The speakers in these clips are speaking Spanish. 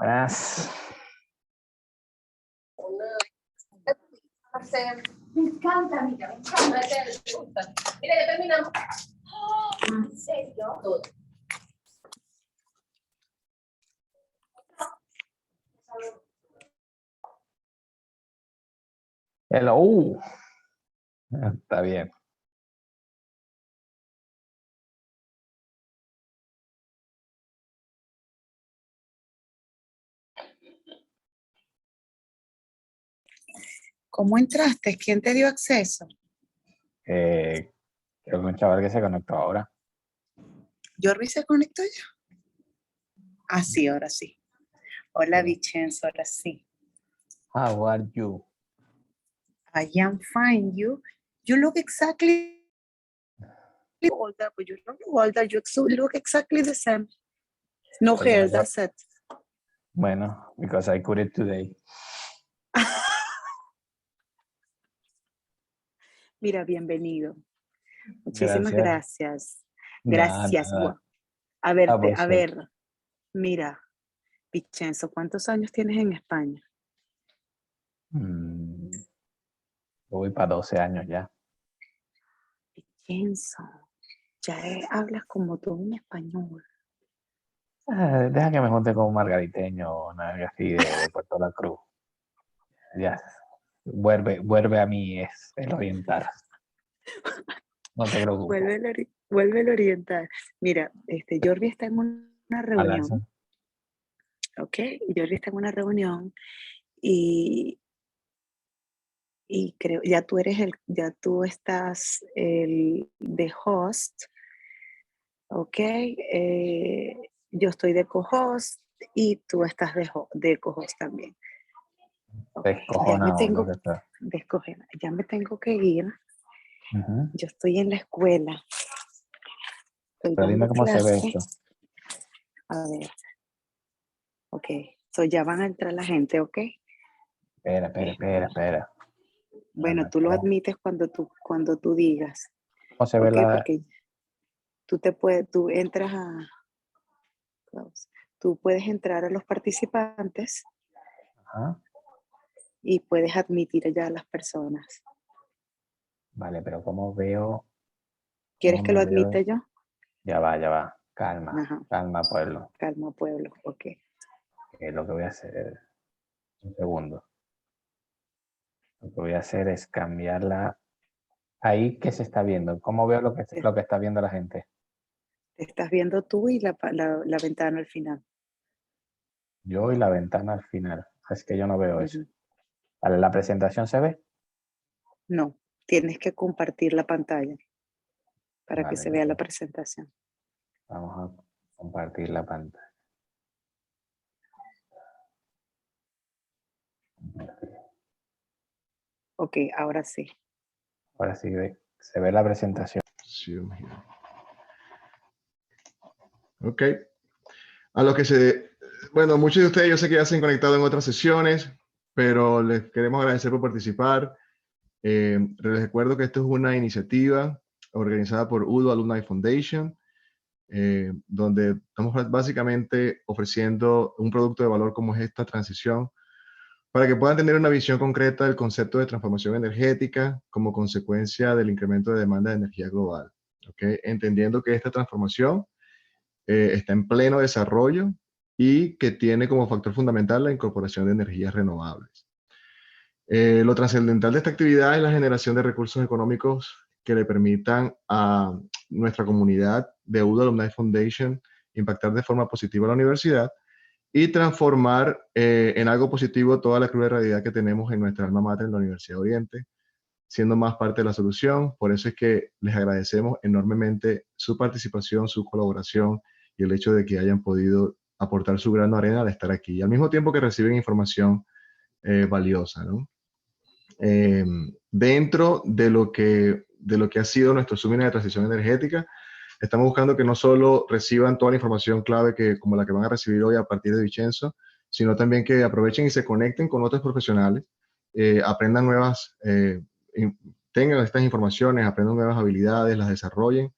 Buenas. Me encanta, mira, me encanta. ¿Te gusta? Mira, ya terminamos. Oh, ¿en serio? Todo. Hello. Está bien. ¿Cómo entraste? ¿Quién te dio acceso? Creo que un chaval que se conectó ahora. ¿Jordi se conectó ya? Ah, sí, ahora sí. Hola, Vicenzo, ahora sí. How are you? I am fine. You look exactly older, but you don't look older. You look exactly the same. No hair, that's it. Bueno, because I could it today. Mira, bienvenido. Muchísimas gracias. Nada, Gracias. nada. A ver, Pues, mira, Vicenzo, ¿cuántos años tienes en España? voy para 12 años ya. Vicenzo, ya hablas como tú en español. Deja que me junte con un margariteño o nada así de Puerto La Cruz. Ya, vuelve a mí es el oriental. No te preocupes. Vuelve a orientar. Mira, Jordi está en una reunión. Ok, Jordi está en una reunión y creo, ya tú estás el de host. Ok, yo estoy de co-host y tú estás de co-host también. Okay, ya me tengo que ir. Yo estoy en la escuela. Pero dime cómo se ve esto. A ver. Ok, so ya van a entrar la gente, ¿ok? Espera. Bueno, tú lo admites cuando tú digas. ¿Cómo se ve la...? Porque tú puedes entrar a los participantes. Ajá. Y puedes admitir ya a las personas. Vale, pero ¿cómo veo? ¿Quieres que lo admita yo? Ya va. Calma. Ajá. Calma, pueblo. Calma, pueblo. Ok. Lo que voy a hacer... Un segundo. Lo que voy a hacer es cambiarla. Ahí, ¿qué se está viendo? ¿Cómo veo lo que está viendo la gente? Te estás viendo tú y la ventana al final. Yo y la ventana al final. Es que yo no veo eso. Vale, ¿la presentación se ve? No, tienes que compartir la pantalla para que se vea la presentación. Vamos a compartir la pantalla. Ok, ahora sí. Ahora sí se ve la presentación. Ok. A los que bueno, muchos de ustedes yo sé que ya se han conectado en otras sesiones, pero les queremos agradecer por participar. Les recuerdo que esto es una iniciativa organizada por UDO Alumni Foundation, donde estamos básicamente ofreciendo un producto de valor como es esta transición, para que puedan tener una visión concreta del concepto de transformación energética como consecuencia del incremento de demanda de energía global. ¿Okay? Entendiendo que esta transformación está en pleno desarrollo y que tiene como factor fundamental la incorporación de energías renovables. Lo trascendental de esta actividad es la generación de recursos económicos que le permitan a nuestra comunidad de UDO Alumni Foundation impactar de forma positiva a la universidad y transformar en algo positivo toda la cruda realidad que tenemos en nuestra alma mater en la Universidad de Oriente, siendo más parte de la solución. Por eso es que les agradecemos enormemente su participación, su colaboración y el hecho de que hayan podido aportar su grano de arena al estar aquí, y al mismo tiempo que reciben información valiosa, ¿no? Dentro de lo que ha sido nuestro Summit de Transición Energética, estamos buscando que no solo reciban toda la información clave como la que van a recibir hoy a partir de Vicenzo, sino también que aprovechen y se conecten con otros profesionales, aprendan tengan estas informaciones, aprendan nuevas habilidades, las desarrollen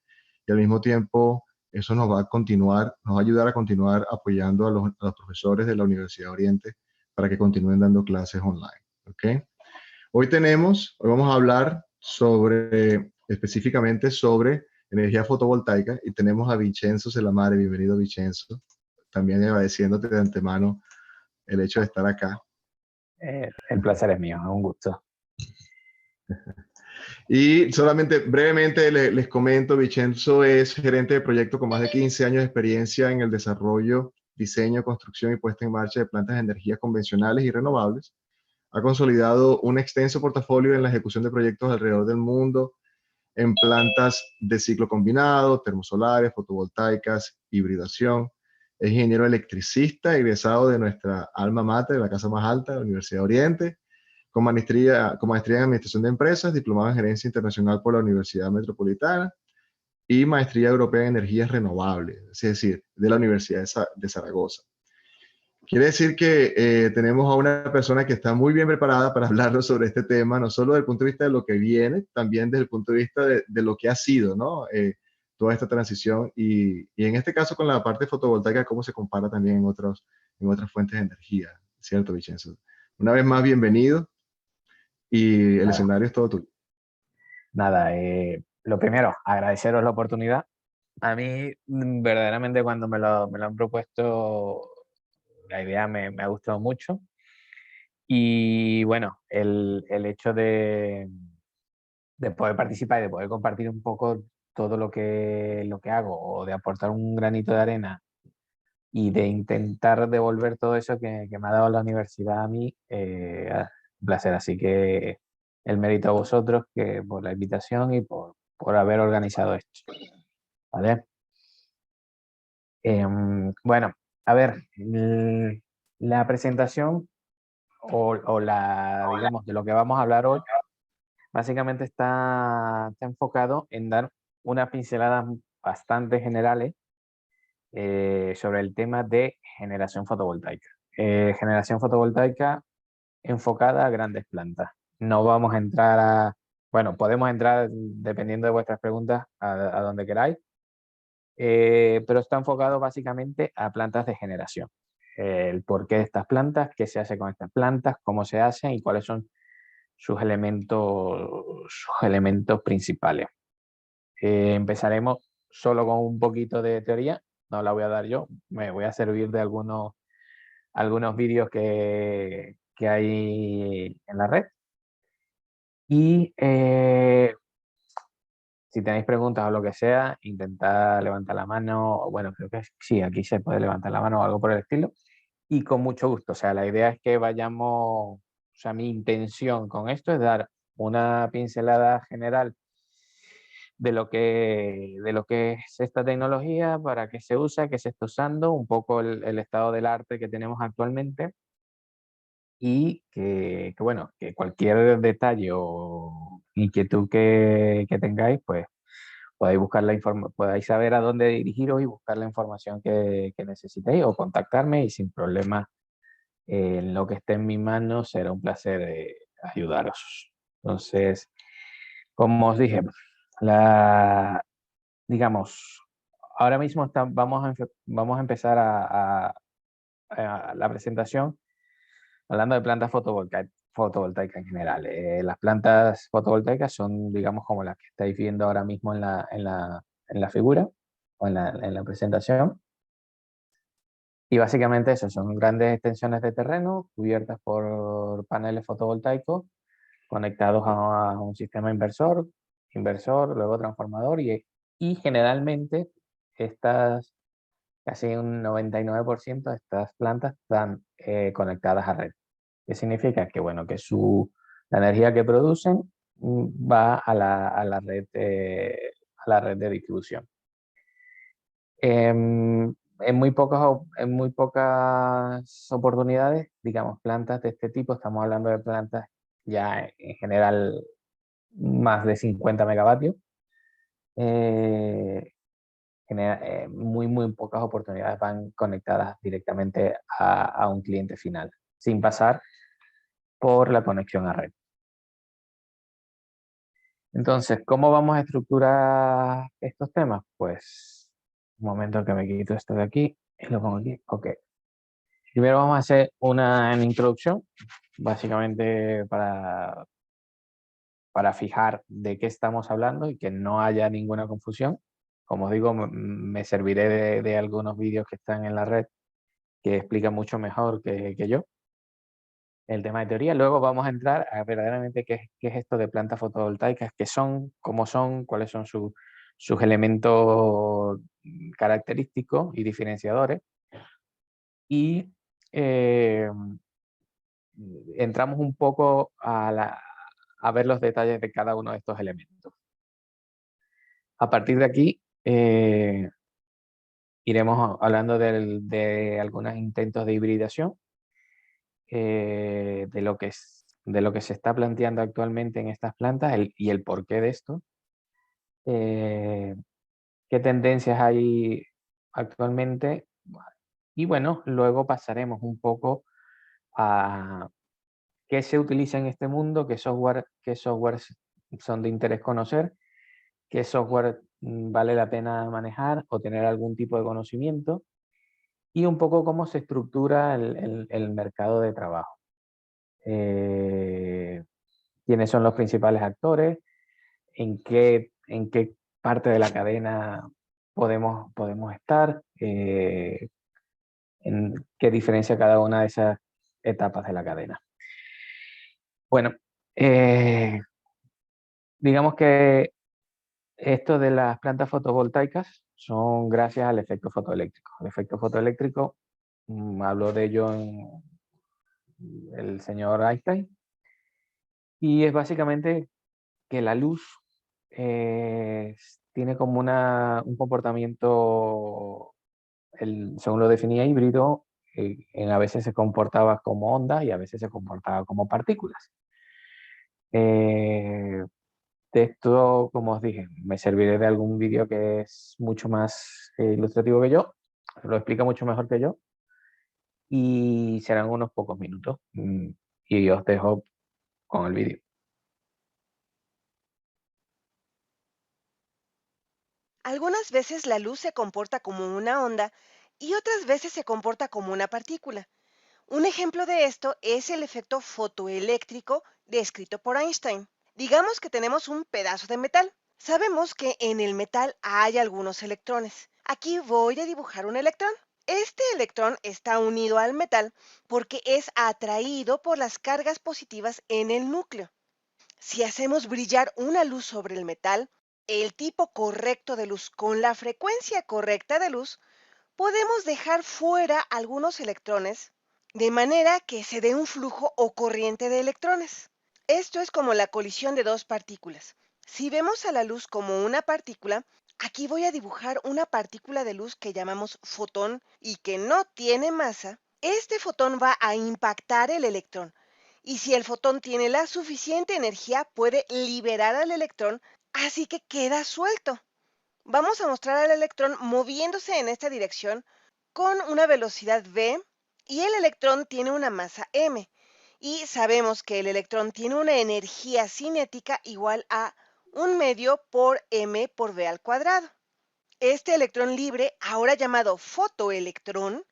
y al mismo tiempo eso nos va a continuar, nos va a ayudar a continuar apoyando a los profesores de la Universidad de Oriente para que continúen dando clases online. ¿Ok? Hoy vamos a hablar específicamente sobre energía fotovoltaica y tenemos a Vincenzo Celamare. Bienvenido, Vincenzo. También agradeciéndote de antemano el hecho de estar acá. El placer es mío, es un gusto. Y solamente brevemente les comento, Vincenzo es gerente de proyecto con más de 15 años de experiencia en el desarrollo, diseño, construcción y puesta en marcha de plantas de energías convencionales y renovables. Ha consolidado un extenso portafolio en la ejecución de proyectos alrededor del mundo, en plantas de ciclo combinado, termosolares, fotovoltaicas, hibridación. Es ingeniero electricista, egresado de nuestra alma mater, de la casa más alta, la Universidad de Oriente, con maestría en Administración de Empresas, diplomado en Gerencia Internacional por la Universidad Metropolitana y maestría europea en Energías Renovables, es decir, de la Universidad de Zaragoza. Quiere decir que tenemos a una persona que está muy bien preparada para hablarnos sobre este tema, no solo desde el punto de vista de lo que viene, también desde el punto de vista de lo que ha sido, ¿no? Toda esta transición y en este caso con la parte fotovoltaica, cómo se compara también en otras fuentes de energía, ¿cierto, Vincenzo? Una vez más, bienvenido y el escenario es todo tuyo. Nada, lo primero, agradeceros la oportunidad. A mí, verdaderamente, cuando me lo han propuesto, la idea me ha gustado mucho. Y bueno, el hecho de poder participar y de poder compartir un poco todo lo que hago o de aportar un granito de arena y de intentar devolver todo eso que me ha dado la universidad a mí, un placer. Así que el mérito a vosotros por la invitación y por haber organizado esto. ¿Vale? Bueno, a ver, la presentación digamos, de lo que vamos a hablar hoy, básicamente está enfocado en dar unas pinceladas bastante generales sobre el tema de generación fotovoltaica. Generación fotovoltaica enfocada a grandes plantas. No vamos a entrar bueno, podemos entrar, dependiendo de vuestras preguntas, a donde queráis, pero está enfocado básicamente a plantas de generación. El porqué de estas plantas, qué se hace con estas plantas, cómo se hacen y cuáles son sus elementos principales. Empezaremos solo con un poquito de teoría, no la voy a dar yo, me voy a servir de algunos vídeos que hay en la red. Y si tenéis preguntas o lo que sea, intentad levantar la mano, o bueno, creo que sí, aquí se puede levantar la mano o algo por el estilo, y con mucho gusto. O sea, la idea es que vayamos, o sea, mi intención con esto es dar una pincelada general de lo que es esta tecnología, para qué se usa, qué se está usando, un poco el estado del arte que tenemos actualmente, y bueno, que cualquier detalle o inquietud que tengáis, pues podáis saber a dónde dirigiros y buscar la información que necesitéis o contactarme, y sin problema, en lo que esté en mi mano será un placer ayudaros. Entonces, como os dije, digamos, ahora mismo vamos a empezar a la presentación hablando de plantas fotovoltaicas en general. Las plantas fotovoltaicas son, digamos, como las que estáis viendo ahora mismo en la figura o en la presentación. Y básicamente eso, son grandes extensiones de terreno cubiertas por paneles fotovoltaicos conectados a un sistema inversor, luego transformador, y generalmente casi un 99% de estas plantas están conectadas a red. ¿Qué significa? Que, bueno, que la energía que producen va a la red de distribución. En muy pocas oportunidades, digamos, plantas de este tipo, estamos hablando de plantas ya en general más de 50 megavatios, muy pocas oportunidades van conectadas directamente a un cliente final, sin pasar por la conexión a red. Entonces, ¿cómo vamos a estructurar estos temas? Pues Un momento que me quito esto de aquí y lo pongo aquí. Ok. Primero vamos a hacer una introducción, básicamente para fijar de qué estamos hablando y que no haya ninguna confusión. Como os digo, me serviré de algunos vídeos que están en la red que explican mucho mejor que yo el tema de teoría. Luego vamos a entrar a verdaderamente qué es esto de plantas fotovoltaicas, qué son, cómo son, cuáles son sus elementos característicos y diferenciadores. Y entramos un poco a ver los detalles de cada uno de estos elementos. A partir de aquí, iremos hablando de algunos intentos de hibridación, de lo que se está planteando actualmente en estas plantas y el porqué de esto, qué tendencias hay actualmente, y bueno, luego pasaremos un poco a qué se utiliza en este mundo, qué softwares son de interés conocer, qué software vale la pena manejar o tener algún tipo de conocimiento, y un poco cómo se estructura el mercado de trabajo. Quiénes son los principales actores, en qué parte de la cadena podemos estar, en qué diferencia cada una de esas etapas de la cadena. Bueno, digamos que esto de las plantas fotovoltaicas son gracias al efecto fotoeléctrico. El efecto fotoeléctrico, habló de ello el señor Einstein, y es básicamente que la luz tiene como un comportamiento, según lo definía, híbrido. A veces se comportaba como ondas y a veces se comportaba como partículas. De esto, como os dije, me serviré de algún vídeo que es mucho más ilustrativo que yo, lo explica mucho mejor que yo, y serán unos pocos minutos. Y os dejo con el vídeo. Algunas veces la luz se comporta como una onda y otras veces se comporta como una partícula. Un ejemplo de esto es el efecto fotoeléctrico descrito por Einstein. Digamos que tenemos un pedazo de metal. Sabemos que en el metal hay algunos electrones. Aquí voy a dibujar un electrón. Este electrón está unido al metal porque es atraído por las cargas positivas en el núcleo. Si hacemos brillar una luz sobre el metal, el tipo correcto de luz con la frecuencia correcta de luz, podemos dejar fuera algunos electrones de manera que se dé un flujo o corriente de electrones. Esto es como la colisión de dos partículas. Si vemos a la luz como una partícula, aquí voy a dibujar una partícula de luz que llamamos fotón y que no tiene masa. Este fotón va a impactar el electrón. Y si el fotón tiene la suficiente energía, puede liberar al electrón, así que queda suelto. Vamos a mostrar al electrón moviéndose en esta dirección con una velocidad v, y el electrón tiene una masa m. Y sabemos que el electrón tiene una energía cinética igual a 1/2 por m por v al cuadrado. Este electrón libre, ahora llamado fotoelectrón,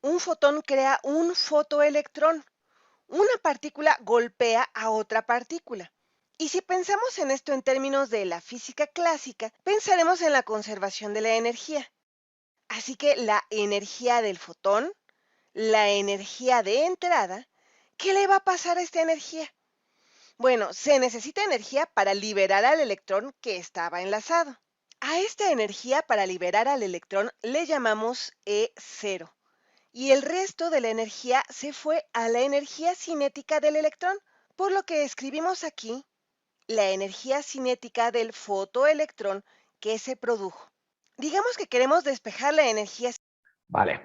un fotón crea un fotoelectrón. Una partícula golpea a otra partícula. Y si pensamos en esto en términos de la física clásica, pensaremos en la conservación de la energía. Así que la energía del fotón, la energía de entrada, ¿qué le va a pasar a esta energía? Bueno, se necesita energía para liberar al electrón que estaba enlazado. A esta energía para liberar al electrón le llamamos E0. Y el resto de la energía se fue a la energía cinética del electrón, por lo que escribimos aquí la energía cinética del fotoelectrón que se produjo. Digamos que queremos despejar la energía. Vale,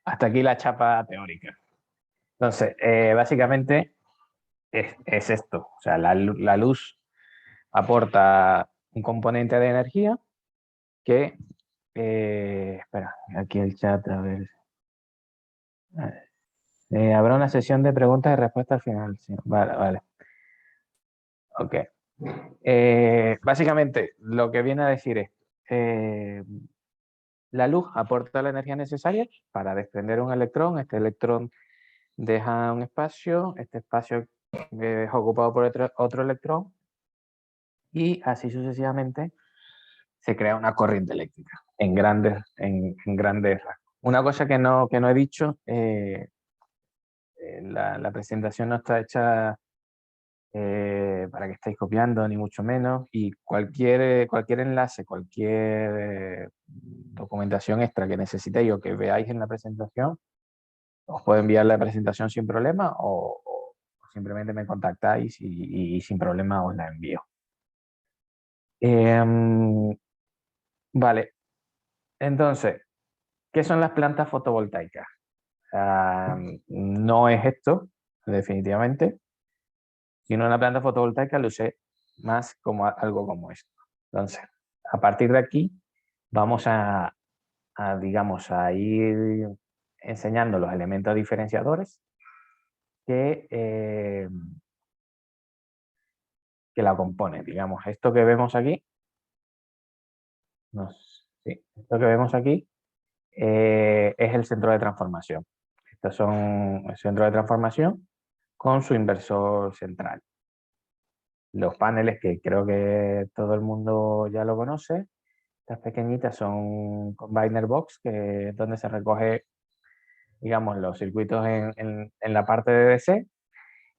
hasta aquí la chapa teórica. Entonces, básicamente es esto. O sea, la luz aporta un componente de energía que, espera, aquí el chat, a ver. Habrá una sesión de preguntas y respuestas al final. Sí. Vale, vale. Ok. Básicamente, lo que viene a decir es, la luz aporta la energía necesaria para desprender un electrón. Este electrón deja un espacio, este espacio es ocupado por otro electrón, y así sucesivamente se crea una corriente eléctrica en grandes rasgos. Una cosa que no he dicho, la presentación no está hecha para que estéis copiando, ni mucho menos, y cualquier enlace, cualquier documentación extra que necesitéis o que veáis en la presentación, os puedo enviar la presentación sin problema, o simplemente me contactáis y sin problema os la envío. Vale, entonces, ¿qué son las plantas fotovoltaicas? No es esto, definitivamente, sino una planta fotovoltaica luce más como algo como esto. Entonces, a partir de aquí, vamos digamos, a ir enseñando los elementos diferenciadores que la componen. Digamos, esto que vemos aquí, esto que vemos aquí es el centro de transformación. Estos son el centro de transformación con su inversor central. Los paneles, que creo que todo el mundo ya lo conoce, estas pequeñitas son combiner box, que es donde se recoge, digamos, los circuitos en la parte de DC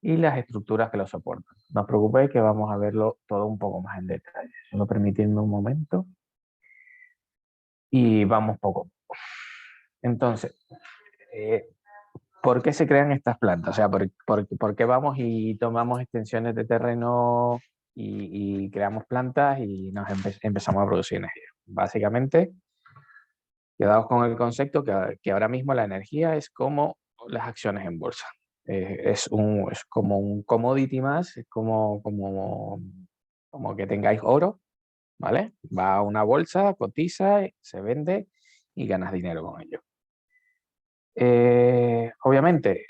y las estructuras que lo soportan. No os preocupéis, que vamos a verlo todo un poco más en detalle. Solo permitidme un momento y vamos poco a poco. Entonces, ¿por qué se crean estas plantas? O sea, ¿por qué vamos y tomamos extensiones de terreno y creamos plantas y nos empezamos a producir energía? Básicamente, quedaos con el concepto que ahora mismo la energía es como las acciones en bolsa. Es como un commodity más, es como que tengáis oro, ¿vale? Va a una bolsa, cotiza, se vende y ganas dinero con ello. Obviamente,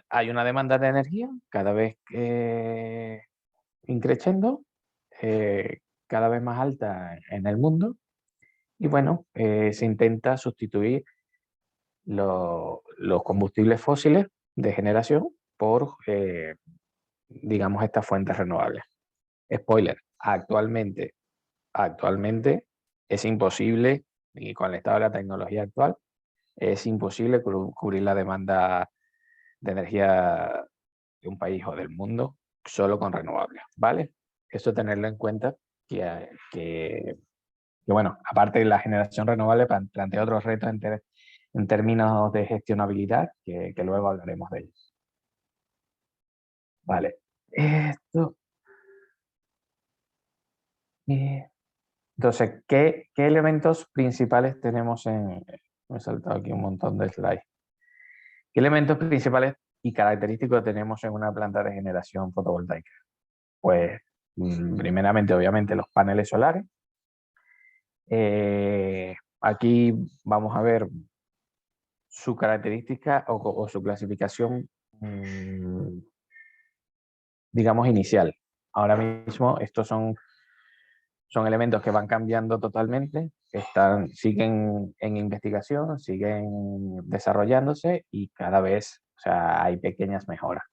hay una demanda de energía cada vez increciendo, cada vez más alta en el mundo, y bueno, se intenta sustituir los combustibles fósiles de generación por, digamos, estas fuentes renovables. Spoiler, actualmente es imposible, y con el estado de la tecnología actual, es imposible cubrir la demanda de energía de un país o del mundo solo con renovables, ¿vale? Eso tenerlo en cuenta, que bueno, aparte de la generación renovable, plantea otros retos en términos de gestionabilidad, que luego hablaremos de ellos. Vale, entonces, ¿qué elementos principales tenemos me he saltado aquí un montón de slides. ¿Qué elementos principales y característicos tenemos en una planta de generación fotovoltaica? Pues, primeramente, obviamente, los paneles solares. Aquí vamos a ver su característica o su clasificación, digamos, inicial. Ahora mismo estos son elementos que van cambiando totalmente, siguen en investigación, siguen desarrollándose, y cada vez, o sea, hay pequeñas mejoras.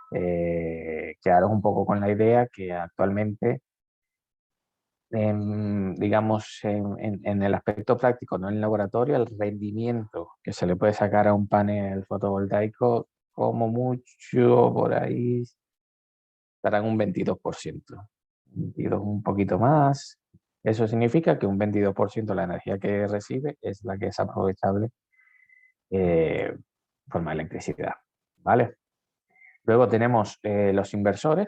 Quedaros un poco con la idea que actualmente, digamos, en el aspecto práctico, no en el laboratorio, el rendimiento que se le puede sacar a un panel fotovoltaico, como mucho por ahí, estarán un 22%. 22, un poquito más. Eso significa que un 22% de la energía que recibe es la que es aprovechable en forma de electricidad, ¿vale? Luego tenemos los inversores.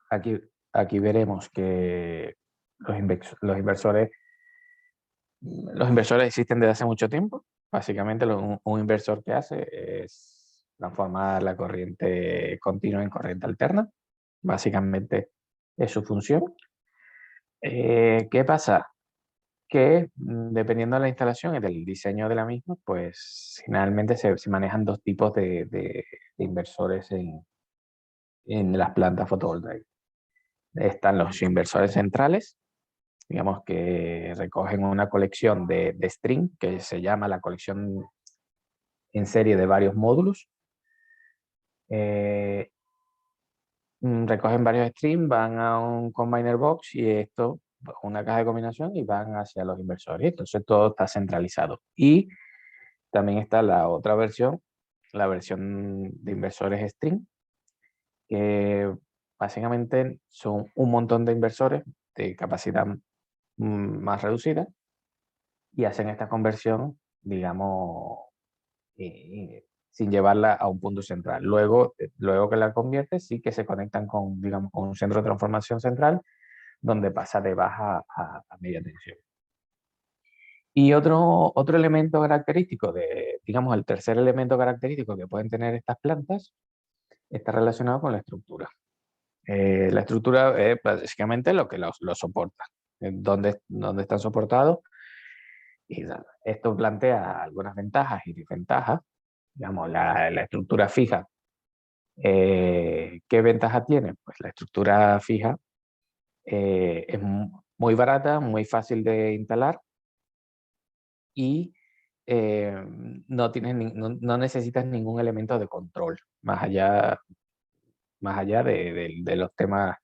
Aquí veremos que los inversores existen desde hace mucho tiempo. Básicamente, un inversor que hace es transformar la corriente continua en corriente alterna. Básicamente es su función. ¿Qué pasa? Que dependiendo de la instalación y del diseño de la misma, pues finalmente se manejan dos tipos de inversores en las plantas fotovoltaicas. Están los inversores centrales, digamos que recogen una colección de string que se llama la colección en serie de varios módulos. Recogen varios strings, van a un combiner box y esto, una caja de combinación, y van hacia los inversores. Entonces todo está centralizado. Y también está la otra versión, la versión de inversores string, que básicamente son un montón de inversores de capacidad más reducida y hacen esta conversión, digamos, sin llevarla a un punto central. Luego que la convierte, sí que se conectan con, digamos, con un centro de transformación central donde pasa de baja a media tensión. Y otro elemento característico digamos, el tercer elemento característico que pueden tener estas plantas está relacionado con la estructura. La estructura es básicamente lo que lo soporta, dónde están soportados. Y esto plantea algunas ventajas y desventajas. Digamos, la estructura fija, ¿qué ventaja tiene? Pues la estructura fija es muy barata, muy fácil de instalar y no necesitas ningún elemento de control, más allá de los temas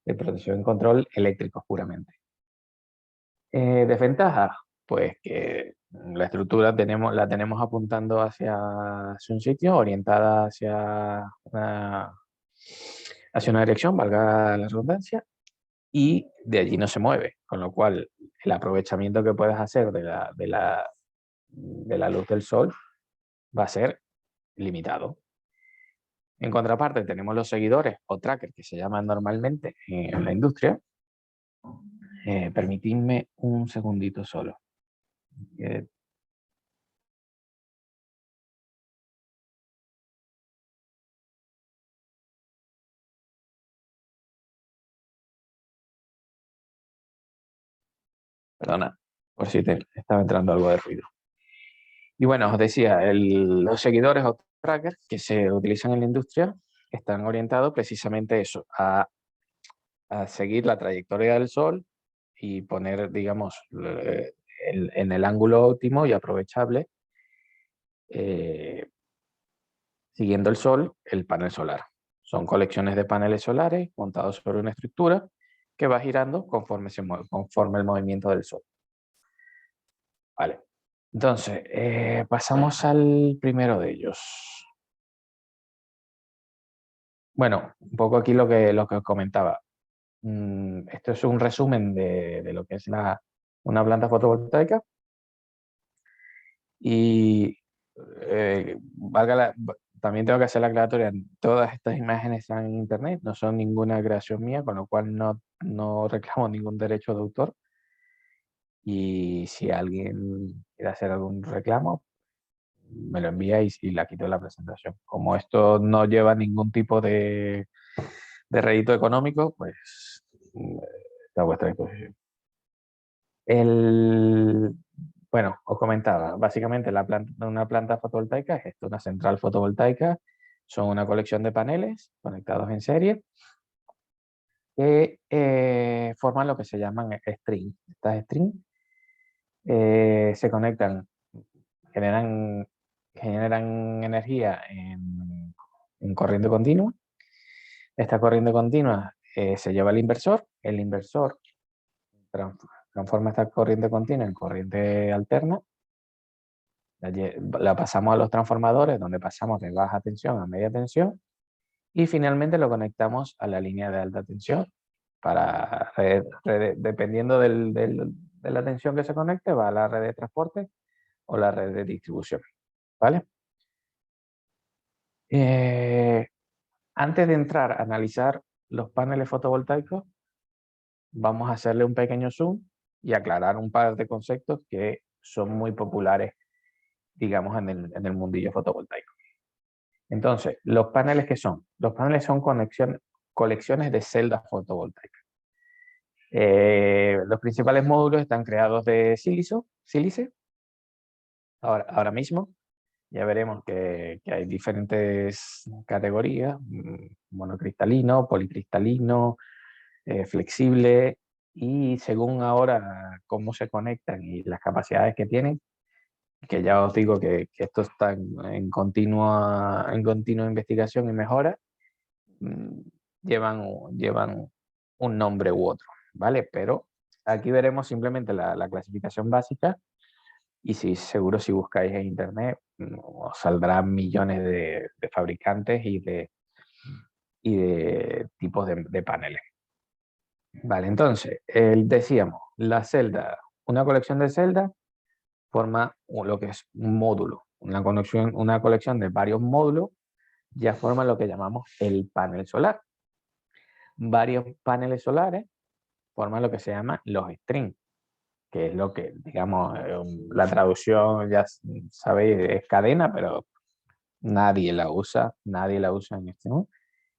de protección y control eléctricos puramente. Desventajas, pues que la estructura la tenemos apuntando hacia un sitio, orientada hacia una dirección, valga la redundancia, y de allí no se mueve, con lo cual el aprovechamiento que puedes hacer de la luz del sol va a ser limitado. En contraparte, tenemos los seguidores o trackers, que se llaman normalmente en la industria. Permitidme un segundito solo. Perdona, por si estaba entrando algo de ruido. Y bueno, os decía, los seguidores o trackers que se utilizan en la industria están orientados precisamente a eso, a seguir la trayectoria del Sol y poner, digamos, en el ángulo óptimo y aprovechable, siguiendo el Sol, el panel solar. Son colecciones de paneles solares montados sobre una estructura que va girando conforme el movimiento del Sol. Vale. Entonces, pasamos al primero de ellos. Bueno, un poco aquí lo que os comentaba. Esto es un resumen de lo que es una planta fotovoltaica. Y también tengo que hacer la aclaratoria, todas estas imágenes están en internet, no son ninguna creación mía, con lo cual no reclamo ningún derecho de autor. Y si alguien quiere hacer algún reclamo, me lo envía y la quito de la presentación. Como esto no lleva ningún tipo de rédito económico, pues está a vuestra disposición. Bueno, os comentaba, básicamente una planta fotovoltaica es esto, una central fotovoltaica, son una colección de paneles conectados en serie que forman lo que se llaman strings. Estas strings se conectan, generan energía en corriente continua. Esta corriente continua se lleva al inversor, el inversor transforma esta corriente continua en corriente alterna, la pasamos a los transformadores, donde pasamos de baja tensión a media tensión, y finalmente lo conectamos a la línea de alta tensión. Dependiendo de la tensión que se conecte, va a la red de transporte o la red de distribución. ¿Vale? Antes de entrar a analizar los paneles fotovoltaicos, vamos a hacerle un pequeño zoom y aclarar un par de conceptos que son muy populares, digamos, en el mundillo fotovoltaico. Entonces, ¿los paneles qué son? Los paneles son colecciones de celdas fotovoltaicas. Los principales módulos están creados de sílice. Ahora mismo ya veremos que hay diferentes categorías: monocristalino, policristalino, flexible, y según ahora cómo se conectan y las capacidades que tienen, que ya os digo que esto está en continua investigación y mejora, mm, llevan un nombre u otro, ¿vale? Pero aquí veremos simplemente la clasificación básica y seguro si buscáis en internet os saldrán millones de fabricantes y de tipos de paneles. Vale, entonces, decíamos, la celda, una colección de celdas forma lo que es un módulo. Una colección de varios módulos ya forma lo que llamamos el panel solar. Varios paneles solares forman lo que se llama los strings, que es lo que, digamos, la traducción, ya sabéis, es cadena, pero nadie la usa en este mundo.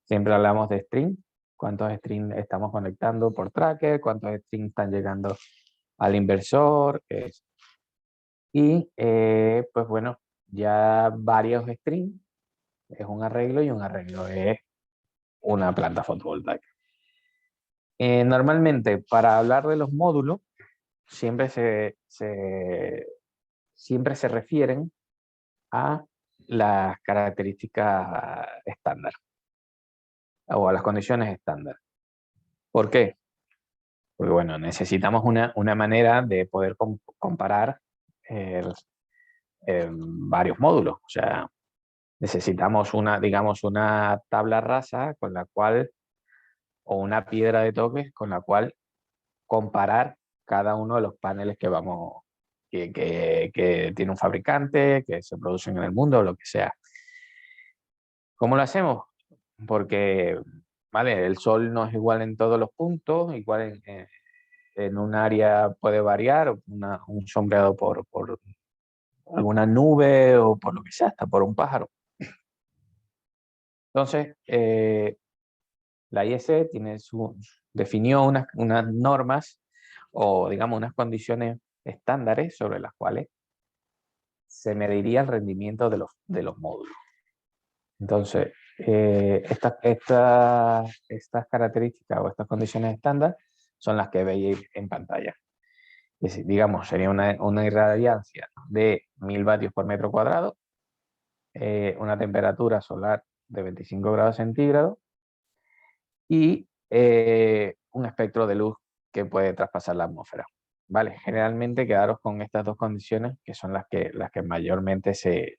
Siempre hablamos de string, cuántos strings estamos conectando por tracker, cuántos strings están llegando al inversor. Y pues bueno, ya varios strings es un arreglo y un arreglo es una planta fotovoltaica. Normalmente para hablar de los módulos siempre siempre se refieren a las características estándar o a las condiciones estándar. ¿Por qué? Porque bueno, necesitamos una manera de poder comparar varios módulos. O sea, necesitamos digamos, una tabla rasa con la cual, o una piedra de toques con la cual comparar cada uno de los paneles que vamos, que tiene un fabricante, que se producen en el mundo, o lo que sea. ¿Cómo lo hacemos? Porque, vale, el sol no es igual en todos los puntos, igual en un área puede variar, un sombreado por alguna nube o por lo que sea, hasta por un pájaro. Entonces, la IEC definió unas normas o, digamos, unas condiciones estándares sobre las cuales se mediría el rendimiento de los módulos. Entonces, estas características o estas condiciones estándar son las que veis en pantalla. Es decir, digamos, sería una irradiancia de 1000 vatios por metro cuadrado, una temperatura solar de 25 grados centígrados y un espectro de luz que puede traspasar la atmósfera. ¿Vale? Generalmente quedaros con estas dos condiciones, que son las que mayormente se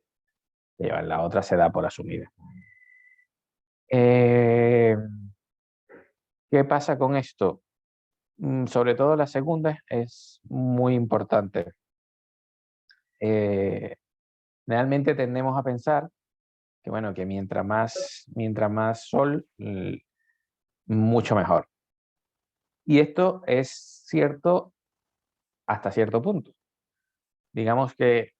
llevan. La otra se da por asumida. ¿Qué pasa con esto? Sobre todo la segunda es muy importante. Realmente tendemos a pensar que, bueno, que mientras más sol, mucho mejor. Y esto es cierto hasta cierto punto. Digamos que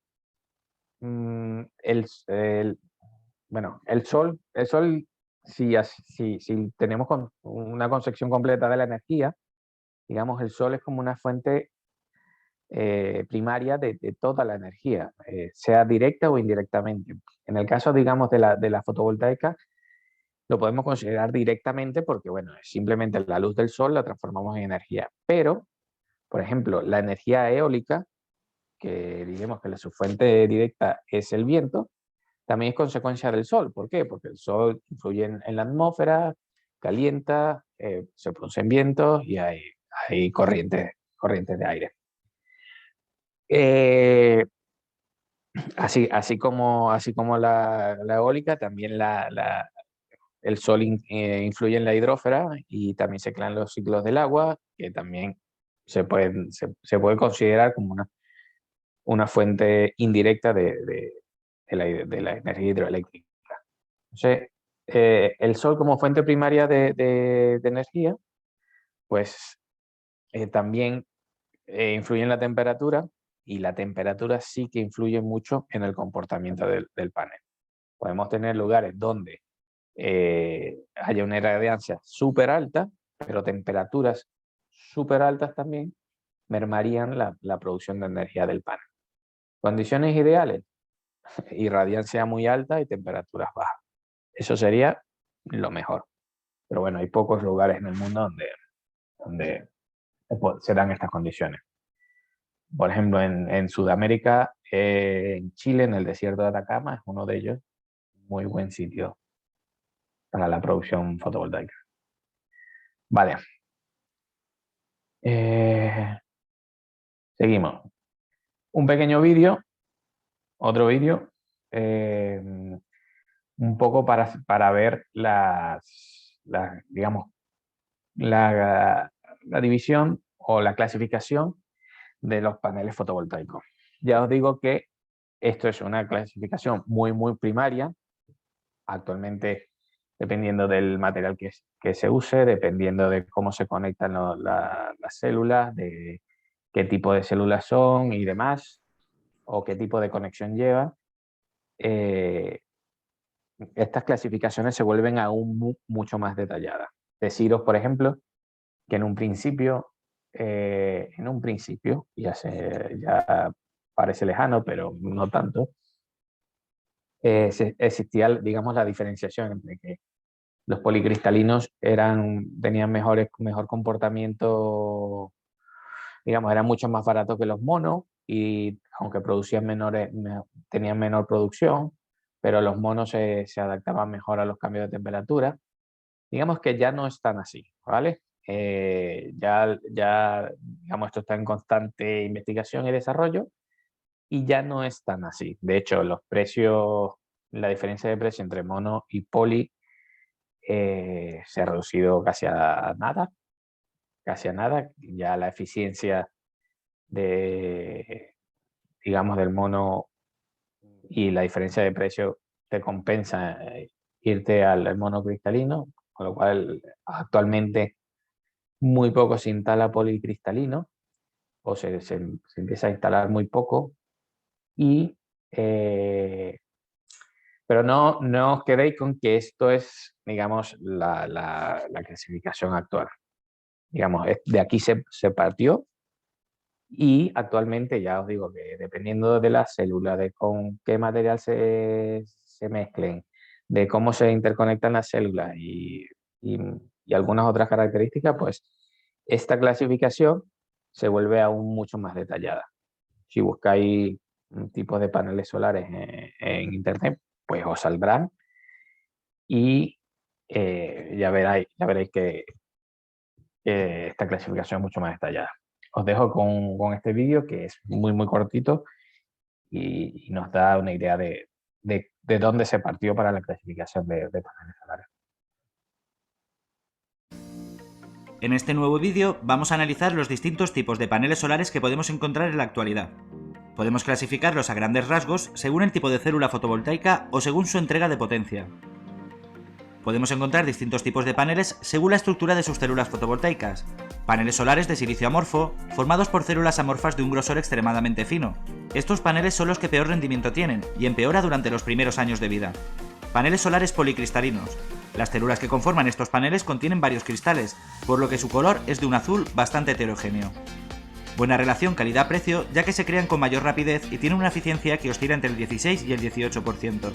el sol, si tenemos una concepción completa de la energía, digamos, el sol es como una fuente primaria de toda la energía, sea directa o indirectamente. En el caso, digamos, de la fotovoltaica, lo podemos considerar directamente porque, bueno, simplemente la luz del sol la transformamos en energía. Pero, por ejemplo, la energía eólica, que digamos que su fuente directa es el viento, también es consecuencia del sol. ¿Por qué? Porque el sol influye en la atmósfera, calienta, se producen vientos y hay corrientes de aire. Así como la eólica, también el sol influye en la hidrósfera y también se crean los ciclos del agua, que también se puede considerar como una fuente indirecta de la energía hidroeléctrica. Entonces, el sol como fuente primaria de energía, pues también influye en la temperatura, y la temperatura sí que influye mucho en el comportamiento del panel. Podemos tener lugares donde haya una irradiancia súper alta, pero temperaturas súper altas también mermarían la producción de energía del panel. Condiciones ideales: irradiancia muy alta y temperaturas bajas. Eso sería lo mejor. Pero bueno, hay pocos lugares en el mundo donde se dan estas condiciones. Por ejemplo, en Sudamérica, en Chile, en el desierto de Atacama, es uno de ellos, muy buen sitio para la producción fotovoltaica. Vale. Seguimos. Un pequeño vídeo, otro vídeo, un poco para ver digamos, la división o la clasificación de los paneles fotovoltaicos. Ya os digo que esto es una clasificación muy primaria. Actualmente, dependiendo del material que se use, dependiendo de cómo se conectan las células, de qué tipo de células son y demás, o qué tipo de conexión lleva, estas clasificaciones se vuelven aún mucho más detalladas. Deciros, por ejemplo, que en un principio, ya parece lejano, pero no tanto, existía, digamos, la diferenciación entre que los policristalinos tenían mejor comportamiento, digamos, eran mucho más baratos que los monos, y aunque tenían menor producción, pero los monos se adaptaban mejor a los cambios de temperatura. Digamos que ya no es tan así, ¿vale? Ya, digamos, esto está en constante investigación y desarrollo, y ya no es tan así. De hecho, los precios, la diferencia de precio entre mono y poli se ha reducido casi a nada. Ya la eficiencia digamos, del mono y la diferencia de precio te compensa irte al mono cristalino, con lo cual actualmente muy poco se instala policristalino, o se empieza a instalar muy poco, pero no os quedéis con que esto es, digamos, la clasificación actual. Digamos, de aquí se partió, y actualmente ya os digo que dependiendo de la célula, de con qué material se mezclen, de cómo se interconectan las células y algunas otras características, pues esta clasificación se vuelve aún mucho más detallada. Si buscáis tipos de paneles solares en internet, pues os saldrán, y ya veréis que esta clasificación es mucho más detallada. Os dejo con este vídeo, que es muy cortito y nos da una idea de dónde se partió para la clasificación de paneles solares. En este nuevo vídeo vamos a analizar los distintos tipos de paneles solares que podemos encontrar en la actualidad. Podemos clasificarlos a grandes rasgos según el tipo de célula fotovoltaica o según su entrega de potencia. Podemos encontrar distintos tipos de paneles según la estructura de sus células fotovoltaicas. Paneles solares de silicio amorfo, formados por células amorfas de un grosor extremadamente fino. Estos paneles son los que peor rendimiento tienen y empeora durante los primeros años de vida. Paneles solares policristalinos. Las células que conforman estos paneles contienen varios cristales, por lo que su color es de un azul bastante heterogéneo. Buena relación calidad-precio, ya que se crean con mayor rapidez y tienen una eficiencia que oscila entre el 16 y el 18%.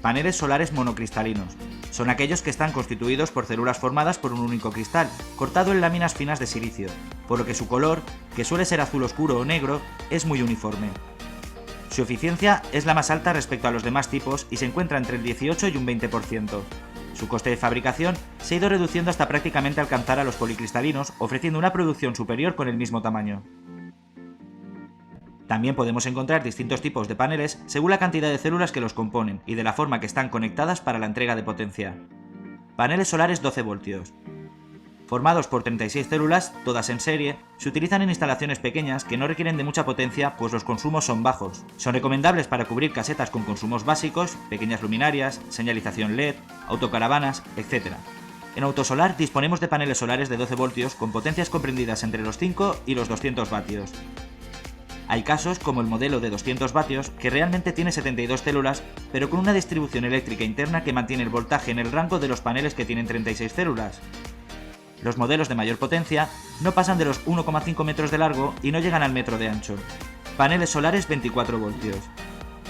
Paneles solares monocristalinos. Son aquellos que están constituidos por células formadas por un único cristal, cortado en láminas finas de silicio, por lo que su color, que suele ser azul oscuro o negro, es muy uniforme. Su eficiencia es la más alta respecto a los demás tipos y se encuentra entre el 18 y un 20%. Su coste de fabricación se ha ido reduciendo hasta prácticamente alcanzar a los policristalinos, ofreciendo una producción superior con el mismo tamaño. También podemos encontrar distintos tipos de paneles según la cantidad de células que los componen y de la forma que están conectadas para la entrega de potencia. Paneles solares 12 voltios. Formados por 36 células, todas en serie, se utilizan en instalaciones pequeñas que no requieren de mucha potencia, pues los consumos son bajos. Son recomendables para cubrir casetas con consumos básicos, pequeñas luminarias, señalización LED, autocaravanas, etc. En autosolar disponemos de paneles solares de 12 voltios con potencias comprendidas entre los 5 y los 200 vatios. Hay casos como el modelo de 200 vatios que realmente tiene 72 células, pero con una distribución eléctrica interna que mantiene el voltaje en el rango de los paneles que tienen 36 células. Los modelos de mayor potencia no pasan de los 1,5 metros de largo y no llegan al metro de ancho. Paneles solares 24 voltios.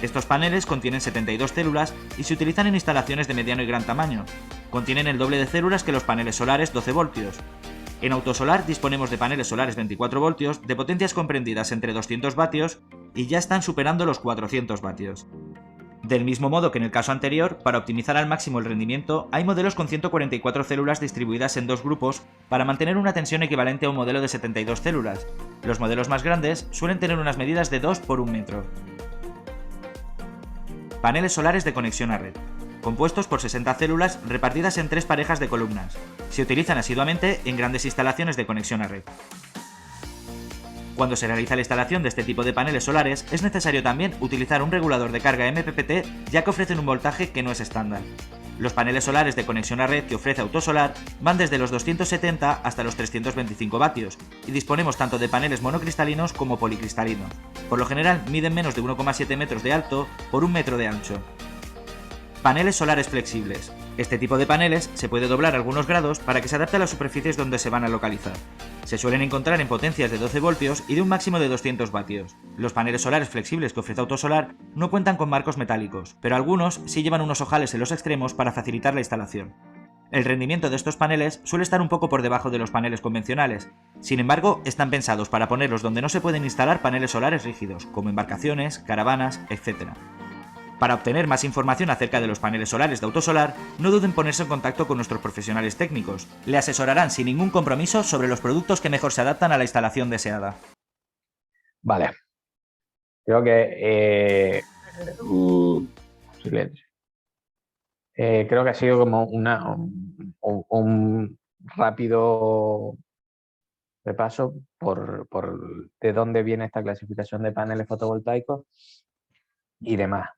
Estos paneles contienen 72 células y se utilizan en instalaciones de mediano y gran tamaño. Contienen el doble de células que los paneles solares 12 voltios. En Autosolar disponemos de paneles solares 24 voltios de potencias comprendidas entre 200 vatios y ya están superando los 400 vatios. Del mismo modo que en el caso anterior, para optimizar al máximo el rendimiento, hay modelos con 144 células distribuidas en dos grupos para mantener una tensión equivalente a un modelo de 72 células. Los modelos más grandes suelen tener unas medidas de 2 por 1 metro. Paneles solares de conexión a red. Compuestos por 60 células repartidas en 3 parejas de columnas. Se utilizan asiduamente en grandes instalaciones de conexión a red. Cuando se realiza la instalación de este tipo de paneles solares, es necesario también utilizar un regulador de carga MPPT, ya que ofrecen un voltaje que no es estándar. Los paneles solares de conexión a red que ofrece Autosolar van desde los 270 hasta los 325 vatios, y disponemos tanto de paneles monocristalinos como policristalinos. Por lo general miden menos de 1,7 metros de alto por 1 metro de ancho. Paneles solares flexibles. Este tipo de paneles se puede doblar algunos grados para que se adapte a las superficies donde se van a localizar. Se suelen encontrar en potencias de 12 voltios y de un máximo de 200 vatios. Los paneles solares flexibles que ofrece Autosolar no cuentan con marcos metálicos, pero algunos sí llevan unos ojales en los extremos para facilitar la instalación. El rendimiento de estos paneles suele estar un poco por debajo de los paneles convencionales. Sin embargo, están pensados para ponerlos donde no se pueden instalar paneles solares rígidos, como embarcaciones, caravanas, etc. Para obtener más información acerca de los paneles solares de Autosolar, no duden en ponerse en contacto con nuestros profesionales técnicos. Le asesorarán sin ningún compromiso sobre los productos que mejor se adaptan a la instalación deseada. Vale. Creo que... silencio. Creo que ha sido como un rápido repaso por de dónde viene esta clasificación de paneles fotovoltaicos y demás.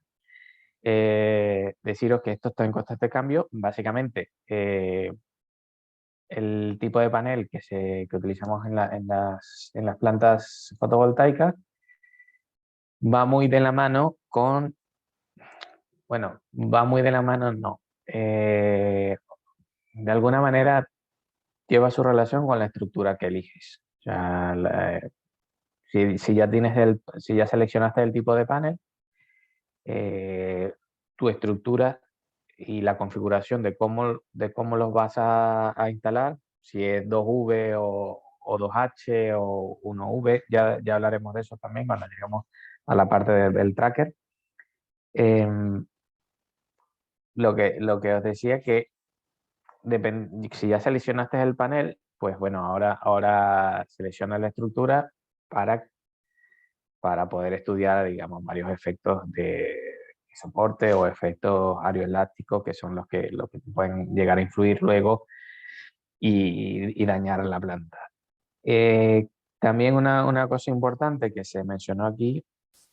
Deciros que esto está en constante cambio. Básicamente, el tipo de panel que utilizamos en las plantas fotovoltaicas va muy de la mano con... Bueno, va muy de la mano, no. De alguna manera lleva su relación con la estructura que eliges. O sea, si ya seleccionaste el tipo de panel, tu estructura y la configuración de cómo los vas a instalar, si es 2V o 2H o 1V, ya hablaremos de eso también cuando lleguemos a la parte del tracker. Lo que os decía que si ya seleccionaste el panel, pues bueno, ahora selecciona la estructura para poder estudiar, digamos, varios efectos de soporte o efectos aeroelásticos, que son los que pueden llegar a influir luego y dañar la planta. También una cosa importante que se mencionó aquí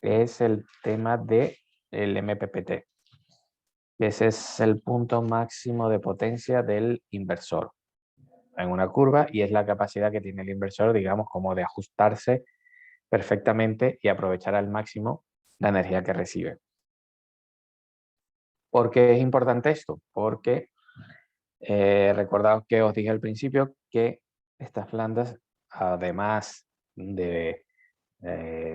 es el tema del MPPT. Ese es el punto máximo de potencia del inversor en una curva y es la capacidad que tiene el inversor, digamos, como de ajustarse perfectamente y aprovechar al máximo la energía que recibe. ¿Por qué es importante esto? Porque recordad que os dije al principio que estas plantas, además de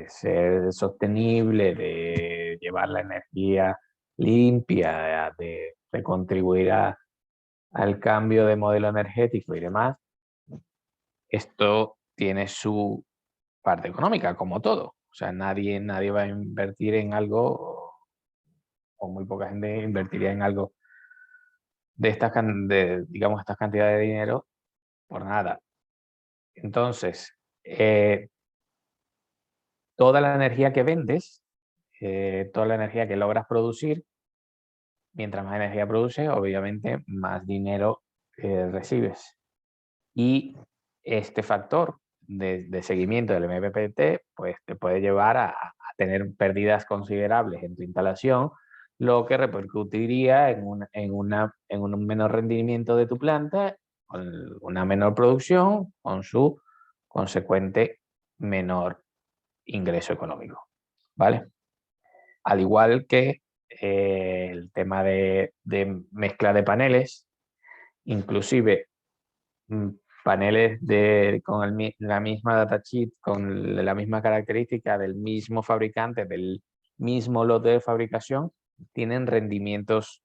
ser sostenible, de llevar la energía limpia, de contribuir al cambio de modelo energético y demás, esto tiene su parte económica, como todo. O sea, nadie va a invertir en algo, o muy poca gente invertiría en algo de estas cantidades de dinero por nada. Entonces, toda la energía que vendes, toda la energía que logras producir, mientras más energía produces, obviamente más dinero recibes. Y este factor de seguimiento del MPPT pues, te puede llevar a tener pérdidas considerables en tu instalación, lo que repercutiría en un menor rendimiento de tu planta, con una menor producción, con su consecuente menor ingreso económico, ¿vale? Al igual que el tema de mezcla de paneles, inclusive paneles con la misma datasheet, con la misma característica del mismo fabricante, del mismo lote de fabricación, tienen rendimientos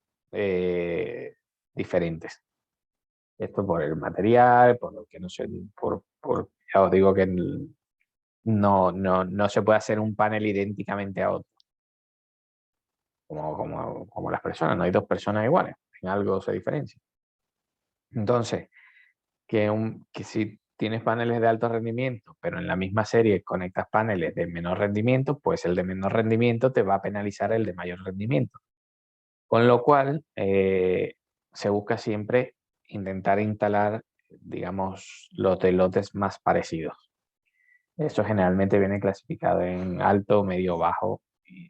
diferentes. Esto por el material, por lo que no sé, ya os digo que no se puede hacer un panel idénticamente a otro. Como las personas, no hay dos personas iguales, en algo se diferencia. Entonces, que si tienes paneles de alto rendimiento, pero en la misma serie conectas paneles de menor rendimiento, pues el de menor rendimiento te va a penalizar el de mayor rendimiento. Con lo cual, se busca siempre intentar instalar, digamos, los de lotes más parecidos. Eso generalmente viene clasificado en alto, medio, bajo. Y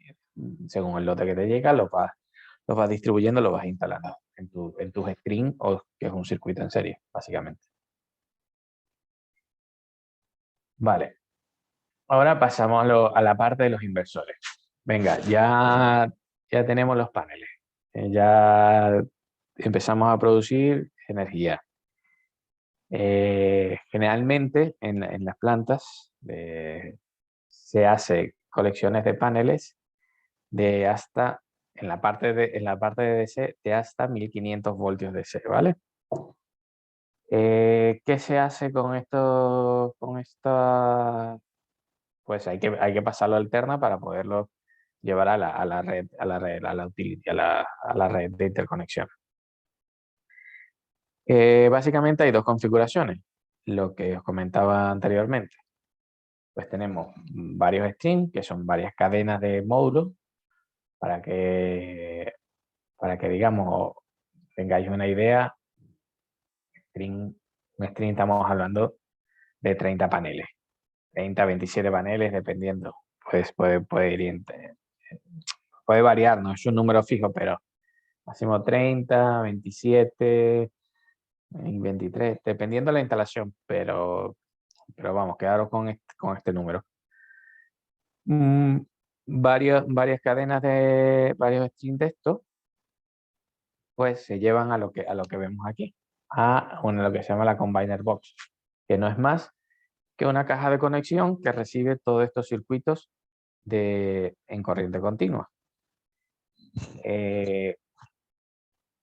según el lote que te llega, los vas distribuyendo, lo vas instalando en tus screen, o que es un circuito en serie, básicamente. Vale. Ahora pasamos a la parte de los inversores. Venga, ya tenemos los paneles. Ya empezamos a producir energía. Generalmente en las plantas se hace colecciones de paneles de hasta, en la parte de DC, de hasta 1500 voltios DC, ¿vale? ¿Qué se hace con esto? Pues hay que pasarlo a alterna para poderlo llevar a la red, utility, a la red de interconexión. Básicamente hay dos configuraciones, lo que os comentaba anteriormente. Pues tenemos varios streams, que son varias cadenas de módulos, para que digamos, tengáis una idea. Un stream estamos hablando de 30 paneles, 30, 27 paneles, dependiendo. Pues puede ir, puede variar, no es un número fijo, pero máximo 30, 27, 23, dependiendo de la instalación, pero vamos, quedaros con este número. Varias cadenas de varios streams de esto, pues se llevan a lo que vemos aquí, a lo que se llama la Combiner Box, que no es más que una caja de conexión que recibe todos estos circuitos en corriente continua.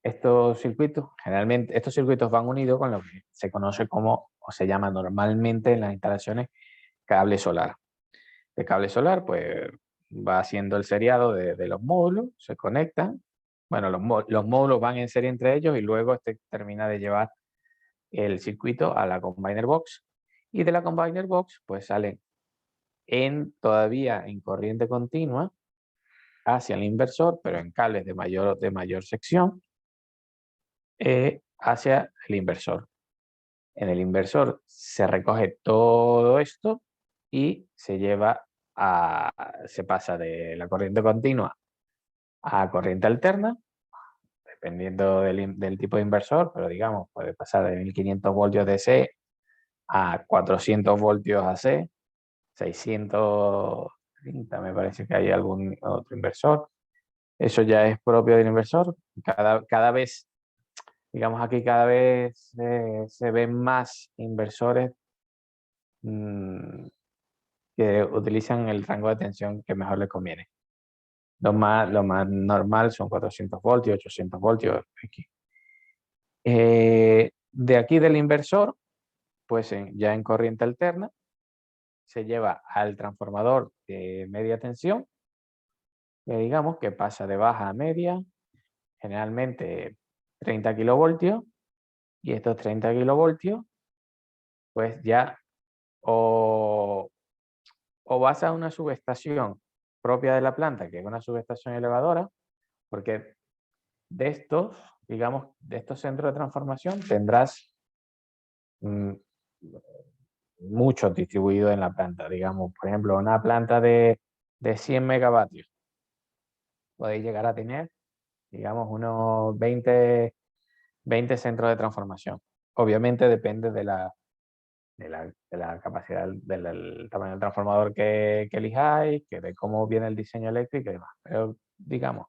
Estos circuitos van unidos con lo que se conoce como, o se llama normalmente en las instalaciones, cable solar. El cable solar, pues, va haciendo el seriado de los módulos, se conectan. Bueno, los módulos van en serie entre ellos y luego termina de llevar el circuito a la Combiner Box. Y de la Combiner Box, pues salen todavía en corriente continua hacia el inversor, pero en cables de mayor sección, hacia el inversor. En el inversor se recoge todo esto y se pasa de la corriente continua a corriente alterna, dependiendo del tipo de inversor, pero digamos, puede pasar de 1500 voltios DC a 400 voltios AC, 630, me parece que hay algún otro inversor. Eso ya es propio del inversor. Cada vez, digamos aquí, cada vez se ven más inversores que utilizan el rango de tensión que mejor les conviene. Lo más normal son 400 voltios, 800 voltios. De aquí del inversor, pues ya en corriente alterna, se lleva al transformador de media tensión, que digamos que pasa de baja a media, generalmente 30 kilovoltios, y estos 30 kilovoltios, pues ya o vas a una subestación propia de la planta, que es una subestación elevadora, porque de estos, digamos, de estos centros de transformación tendrás muchos distribuidos en la planta. Digamos, por ejemplo, una planta de 100 megavatios. Podéis llegar a tener, digamos, unos 20 centros de transformación. Obviamente depende de la capacidad, del tamaño del transformador que elijáis, de cómo viene el diseño eléctrico y demás. Pero digamos,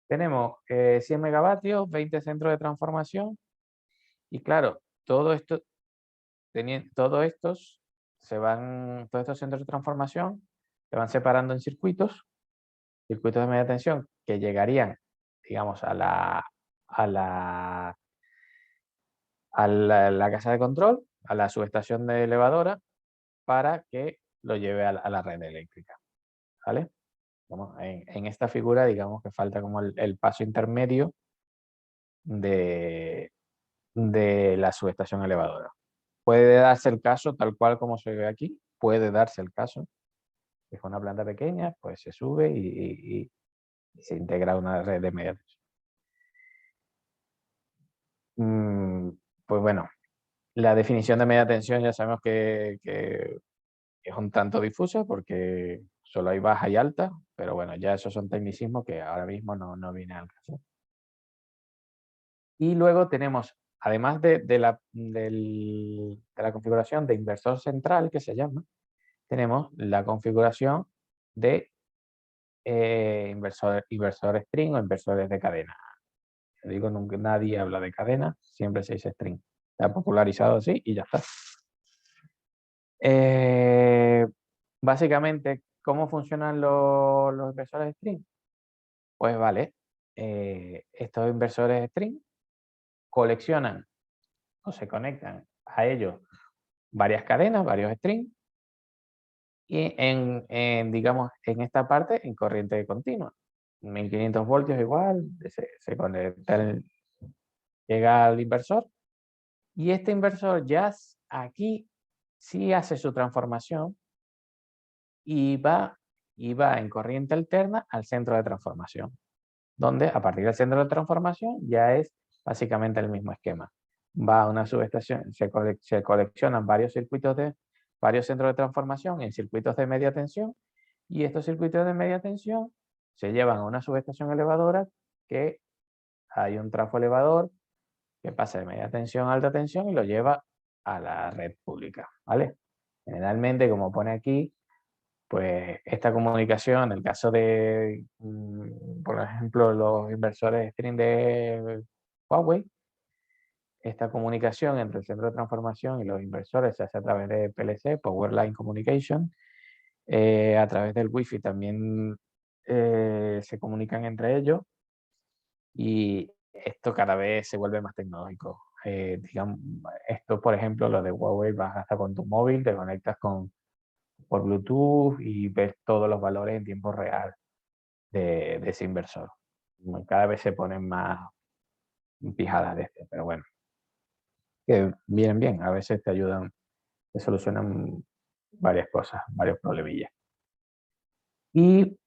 tenemos 100 megavatios, 20 centros de transformación, y claro, todos estos centros de transformación se van separando en circuitos de media tensión que llegarían, digamos, a a la casa de control, a la subestación de elevadora, para que lo lleve a la red eléctrica. ¿Vale? En esta figura, digamos que falta como el paso intermedio de la subestación elevadora. Puede darse el caso, tal cual como se ve aquí, puede darse el caso, que es una planta pequeña, pues se sube y se integra a una red de media tensión. Pues bueno, la definición de media tensión ya sabemos que es un tanto difusa porque solo hay baja y alta, pero bueno, ya esos son tecnicismos que ahora mismo no viene al caso. Y luego tenemos, además de la configuración de inversor central, que se llama, tenemos la configuración de inversor string o inversores de cadena. Yo digo, nunca nadie habla de cadena, siempre se dice string. Se ha popularizado así y ya está. Básicamente, ¿cómo funcionan los inversores string? Pues vale, estos inversores string coleccionan o se conectan a ellos varias cadenas, varios strings, y digamos, en esta parte en corriente continua. 1500 voltios igual, se conecta, llega al inversor, y este inversor ya aquí sí hace su transformación y va en corriente alterna al centro de transformación, donde a partir del centro de transformación ya es básicamente el mismo esquema. Va a una subestación, se coleccionan varios centros de transformación en circuitos de media tensión, y estos circuitos de media tensión se llevan a una subestación elevadora, que hay un trafo elevador que pasa de media tensión a alta tensión y lo lleva a la red pública, ¿vale? Generalmente, como pone aquí, pues esta comunicación, en el caso de, por ejemplo, los inversores string de Huawei, esta comunicación entre el centro de transformación y los inversores se hace a través de PLC, Power Line Communication. A través del Wi-Fi también se comunican entre ellos, y esto cada vez se vuelve más tecnológico. Digamos, esto, por ejemplo, lo de Huawei, vas hasta con tu móvil, te conectas por Bluetooth y ves todos los valores en tiempo real de ese inversor. Cada vez se ponen más pijadas de este, pero bueno, que vienen bien, a veces te ayudan, te solucionan varias cosas, varios problemillas. Y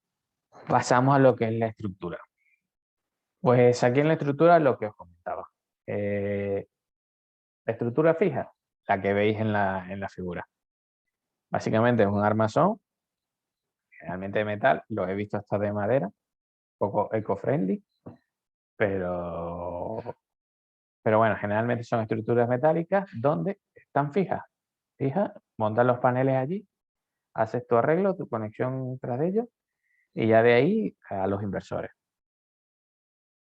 pasamos a lo que es la estructura. Pues aquí en la estructura lo que os comentaba. La estructura fija, la que veis en la figura. Básicamente es un armazón, generalmente de metal, los he visto hasta de madera, un poco eco-friendly, pero bueno, generalmente son estructuras metálicas donde están fijas. Montas los paneles allí, haces tu arreglo, tu conexión tras ellos, y ya de ahí a los inversores.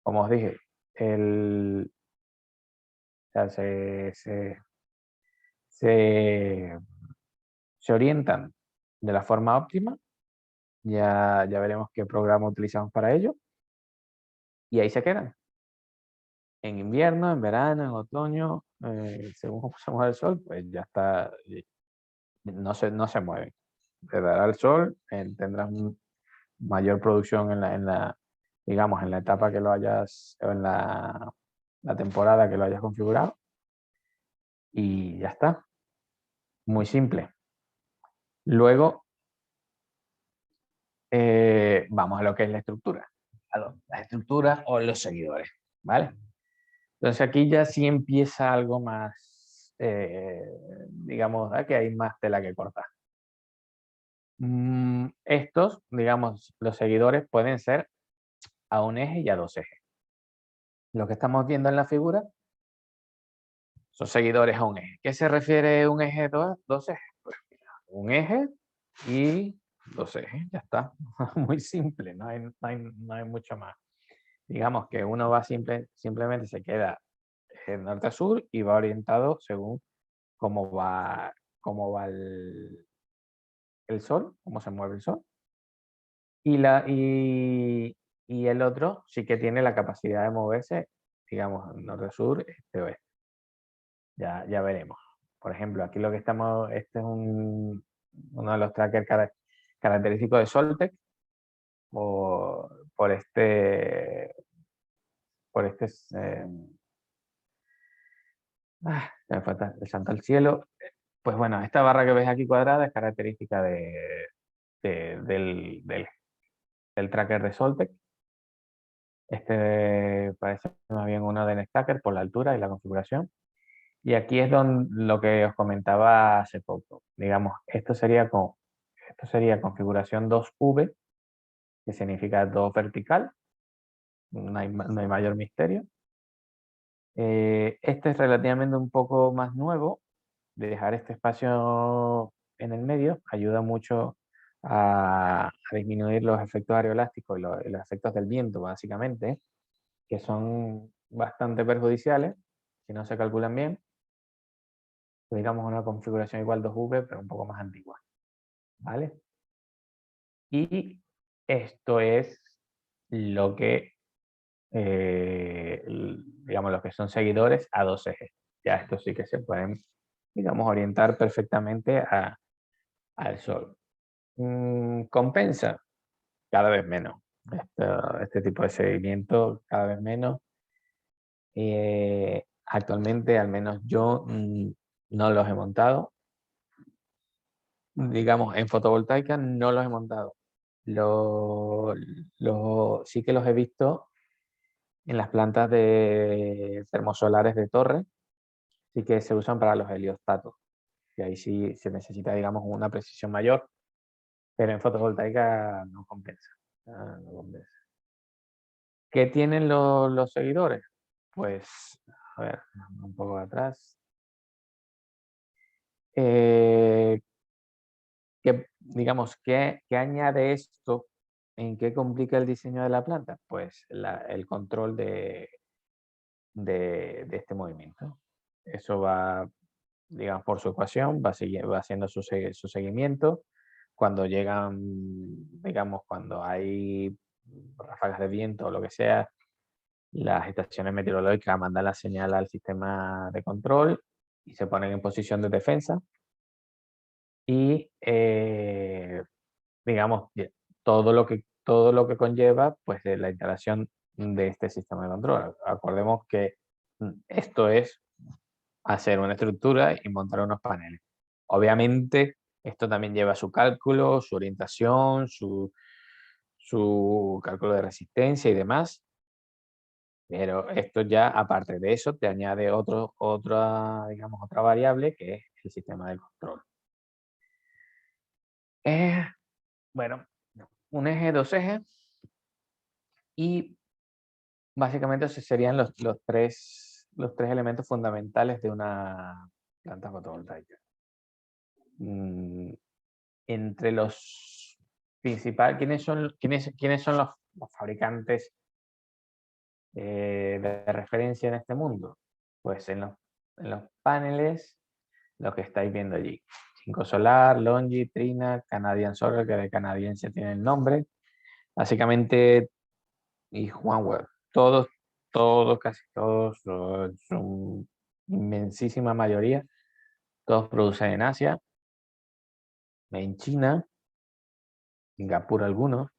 Como os dije, se orientan de la forma óptima. Ya veremos qué programa utilizamos para ello. Y ahí se quedan. En invierno, en verano, en otoño, según cómo se mueve el sol, pues ya está, no se mueven. Te dará el sol, tendrás mayor producción digamos, en la etapa que lo hayas, en la temporada que lo hayas configurado, y ya está. Muy simple. Luego, vamos a lo que es la estructura. La estructura o los seguidores, ¿vale? Entonces aquí ya sí empieza algo más, digamos, que hay más tela que cortar. Estos, digamos, los seguidores pueden ser a un eje y a dos ejes. Lo que estamos viendo en la figura son seguidores a un eje. ¿Qué se refiere un eje, dos ejes? Pues mira, un eje y dos ejes, ya está. Muy simple, no hay mucho más. Digamos que uno va simplemente se queda en norte a sur y va orientado según cómo va el sol, cómo se mueve el sol. Y el otro sí que tiene la capacidad de moverse, digamos, norte-sur, este-oeste. Ya veremos. Por ejemplo, aquí lo que estamos, este es uno de los trackers característicos de Soltec por este se me fue el santo al cielo. Pues bueno, esta barra que ves aquí cuadrada es característica del tracker de Soltec. Este parece más bien uno de Nextracker por la altura y la configuración. Y aquí es donde lo que os comentaba hace poco. Digamos, esto sería configuración 2V, que significa 2 vertical. No hay mayor misterio. Este es relativamente un poco más nuevo. De dejar este espacio en el medio ayuda mucho a disminuir los efectos aeroelásticos y los efectos del viento, básicamente, que son bastante perjudiciales si no se calculan bien. Digamos una configuración igual 2V, pero un poco más antigua. ¿Vale? Y esto es lo que, digamos, los que son seguidores a 2 ejes. Ya estos sí que se pueden, digamos, orientar perfectamente al Sol. ¿Compensa? Cada vez menos. Este tipo de seguimiento cada vez menos. Actualmente, al menos yo no los he montado. Digamos, en fotovoltaica no los he montado. Sí que los he visto en las plantas de termosolares de torre, sí que se usan para los heliostatos. Y ahí sí se necesita, digamos, una precisión mayor, pero en fotovoltaica no compensa. No compensa. ¿Qué tienen los seguidores? Pues, a ver, un poco atrás. Digamos, ¿qué añade esto? ¿En qué complica el diseño de la planta? Pues el control de este movimiento. Eso va, digamos, por su ecuación, va haciendo su seguimiento. Cuando llegan, digamos, cuando hay ráfagas de viento o lo que sea, las estaciones meteorológicas mandan la señal al sistema de control y se ponen en posición de defensa. Y, digamos, todo lo que conlleva pues, la instalación de este sistema de control. Acordemos que esto es hacer una estructura y montar unos paneles. Obviamente, esto también lleva su cálculo, su orientación, su cálculo de resistencia y demás. Pero esto ya, aparte de eso, te añade otra variable que es el sistema de control. Bueno, un eje, 2 ejes. Y básicamente esos serían los tres elementos fundamentales de una planta fotovoltaica. Entre los principales, ¿quiénes son los fabricantes de referencia en este mundo? Pues en los paneles, lo que estáis viendo allí. Cinco Solar, Longi, Trina, Canadian Solar, que de canadiense tiene el nombre. Básicamente, y OneWeb. Casi todos, son inmensísima mayoría, todos producen en Asia, en China, Singapur algunos,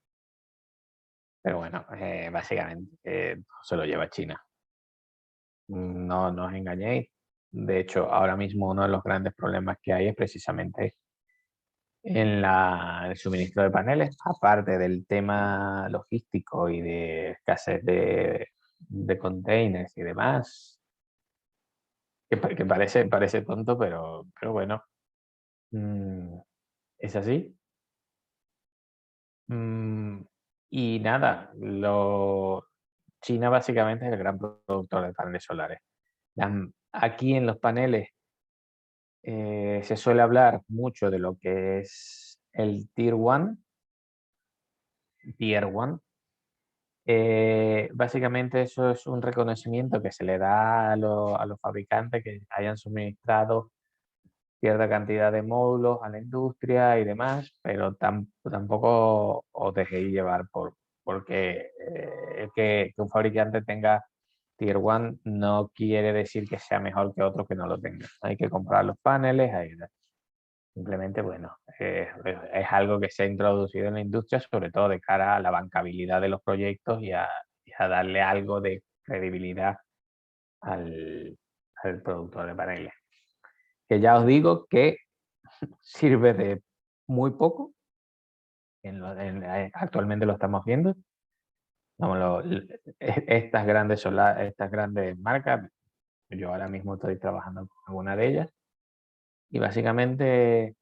pero bueno, básicamente se lo lleva China. No os engañéis. De hecho, ahora mismo uno de los grandes problemas que hay es precisamente en el suministro de paneles, aparte del tema logístico y de escasez de containers y demás, que parece tonto, pero bueno, es así. Y nada, China básicamente es el gran productor de paneles solares. Aquí en los paneles se suele hablar mucho de lo que es el Tier 1. Básicamente eso es un reconocimiento que se le da a los fabricantes que hayan suministrado cierta cantidad de módulos a la industria y demás, pero tampoco os dejéis llevar porque que un fabricante tenga Tier 1 no quiere decir que sea mejor que otro que no lo tenga. Hay que comprar los paneles, simplemente, bueno, es algo que se ha introducido en la industria, sobre todo de cara a la bancabilidad de los proyectos y a darle algo de credibilidad al productor de paneles. Que ya os digo que sirve de muy poco. Actualmente lo estamos viendo. Vamos, estas grandes marcas, yo ahora mismo estoy trabajando con alguna de ellas y básicamente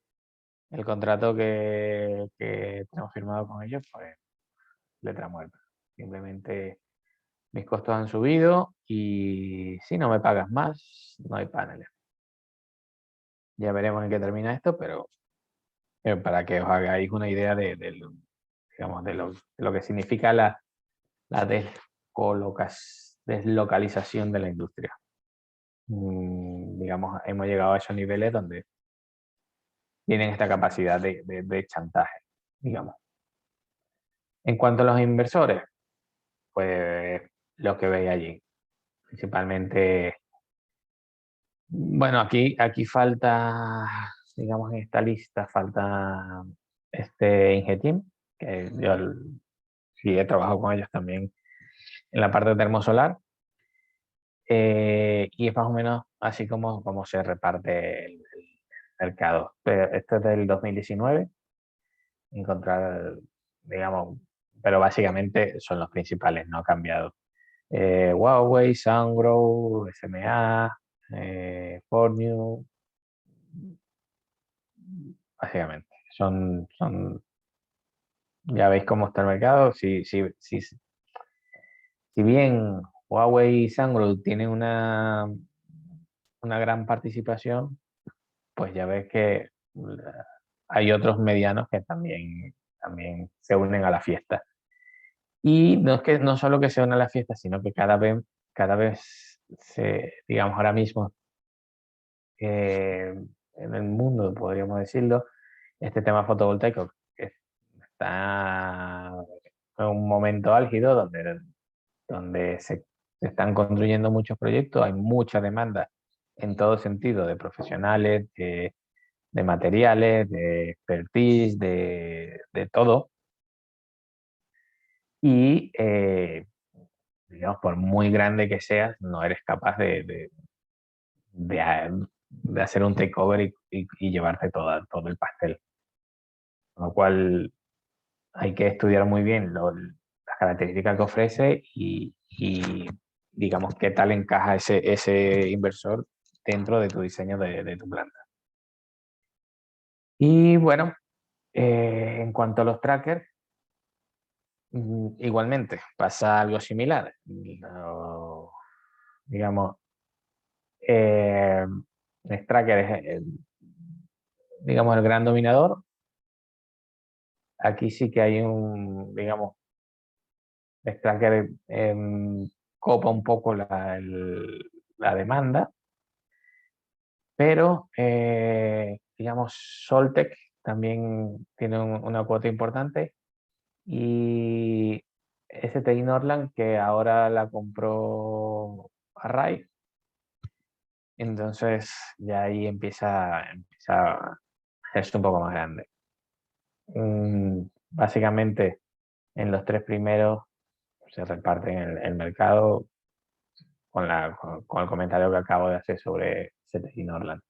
el contrato que tenemos firmado con ellos, pues letra muerta. Simplemente mis costos han subido y si no me pagas más, no hay paneles. Ya veremos en qué termina esto, pero para que os hagáis una idea de lo que significa la deslocalización de la industria. Digamos, hemos llegado a esos niveles donde tienen esta capacidad de chantaje, digamos. En cuanto a los inversores, pues lo que veis allí, principalmente, bueno, aquí falta, digamos, en esta lista falta Ingeteam, que yo sí he trabajado con ellos también en la parte termosolar, y es más o menos así como se reparte el mercado. Pero esto es del 2019, encontrar, digamos, pero básicamente son los principales, no ha cambiado. Huawei, Sungrow, SMA, Fornew, básicamente. Ya veis cómo está el mercado. Si bien Huawei y Sungrow tienen una gran participación, pues ya ves que hay otros medianos que también se unen a la fiesta. Y no solo que se unen a la fiesta, sino que cada vez digamos, ahora mismo en el mundo, podríamos decirlo, este tema fotovoltaico está en un momento álgido donde se están construyendo muchos proyectos, hay mucha demanda en todo sentido de profesionales, de materiales, de expertise, de todo. Y, digamos, por muy grande que seas, no eres capaz de hacer un takeover y llevarte todo el pastel. Con lo cual hay que estudiar muy bien las características que ofrece y digamos qué tal encaja ese inversor dentro de tu diseño de tu planta. Y bueno, en cuanto a los trackers, igualmente pasa algo similar. Digamos, Stracker es, digamos, el gran dominador. Aquí sí que hay digamos, Stracker copa un poco la demanda, pero, digamos, Soltec también tiene una cuota importante y STI Norland, que ahora la compró Array, entonces ya ahí empieza a hacerse un poco más grande. Básicamente, en los tres primeros se reparten el mercado con el comentario que acabo de hacer sobre STI Norland.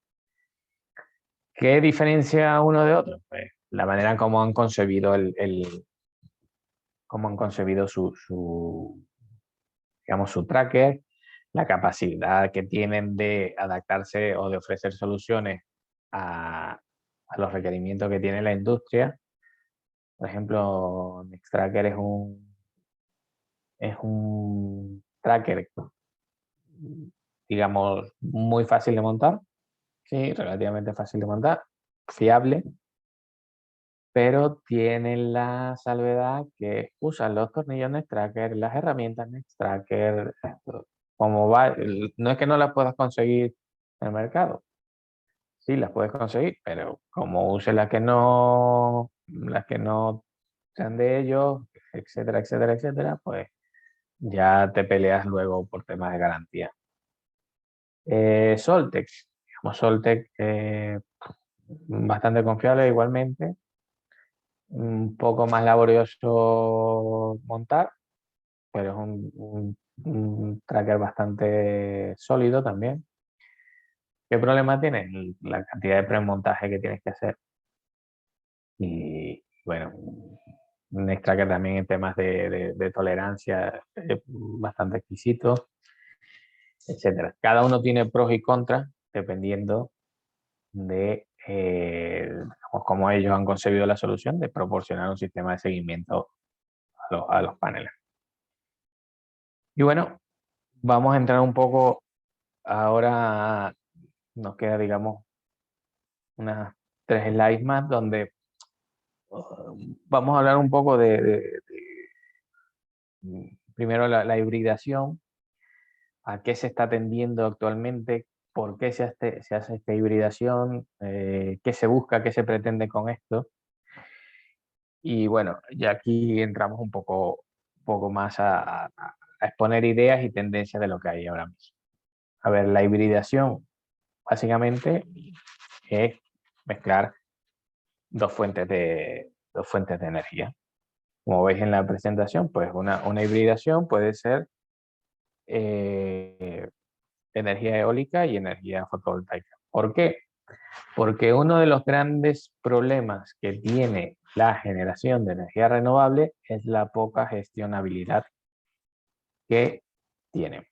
¿Qué diferencia uno de otro? Pues la manera como han concebido digamos, su tracker, la capacidad que tienen de adaptarse o de ofrecer soluciones a los requerimientos que tiene la industria. Por ejemplo, Nextracker es un tracker, digamos, muy fácil de montar, sí, relativamente fácil de montar, fiable, pero tiene la salvedad que usan los tornillos Nextracker, las herramientas Nextracker, como va, no es que no las puedas conseguir en el mercado, sí las puedes conseguir, pero como uses las que no sean de ellos, etcétera, etcétera, etcétera, pues ya te peleas luego por temas de garantía. Soltec, digamos, Soltec, bastante confiable igualmente, un poco más laborioso montar, pero es un tracker bastante sólido también. ¿Qué problema tiene? La cantidad de premontaje que tienes que hacer. Y bueno, un tracker también en temas de tolerancia bastante exquisito, etcétera. Cada uno tiene pros y contras dependiendo de cómo ellos han concebido la solución de proporcionar un sistema de seguimiento a los paneles. Y bueno, vamos a entrar un poco ahora, nos queda, digamos, unas 3 slides más donde vamos a hablar un poco primero la hibridación, a qué se está tendiendo actualmente, por qué se hace esta hibridación, qué se busca, qué se pretende con esto. Y bueno, ya aquí entramos un poco más a exponer ideas y tendencias de lo que hay ahora mismo. A ver, la hibridación básicamente es mezclar dos fuentes de energía. Como veis en la presentación, pues una hibridación puede ser energía eólica y energía fotovoltaica. ¿Por qué? Porque uno de los grandes problemas que tiene la generación de energía renovable es la poca gestionabilidad que tiene.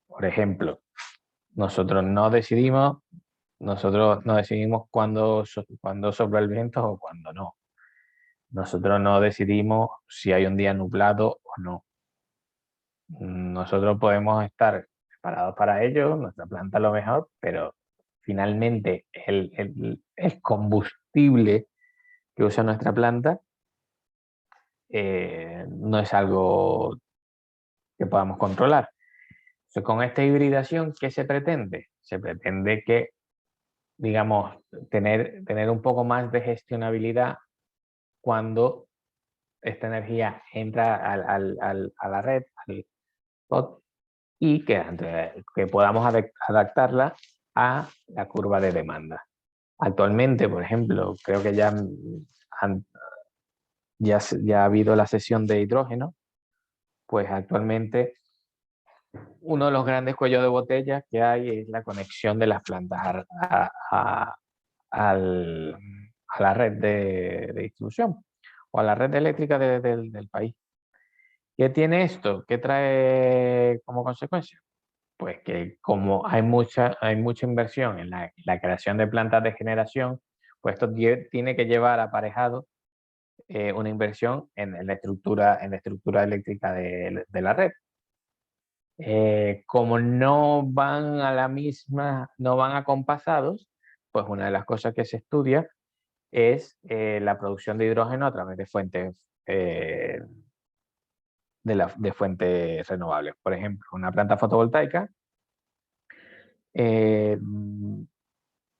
Por ejemplo, nosotros no decidimos cuándo sopla el viento o cuándo no. Nosotros no decidimos si hay un día nublado o no. Nosotros podemos estar preparados para ello, nuestra planta lo mejor, pero finalmente el combustible que usa nuestra planta no es algo que podamos controlar. Entonces, con esta hibridación, ¿qué se pretende? Se pretende que, digamos, tener un poco más de gestionabilidad cuando esta energía entra a la red, al spot, y que podamos adaptarla a la curva de demanda. Actualmente, por ejemplo, creo que ya ha habido la sesión de hidrógeno, pues actualmente uno de los grandes cuellos de botella que hay es la conexión de las plantas a la red de distribución o a la red eléctrica del país. ¿Qué tiene esto? ¿Qué trae como consecuencia? Pues que como hay mucha inversión en la creación de plantas de generación, pues esto tiene que llevar aparejado una inversión en la estructura eléctrica de la red. Como no van a la misma, no van acompasados, pues una de las cosas que se estudia es la producción de hidrógeno a través de fuentes de fuentes renovables. Por ejemplo, una planta fotovoltaica,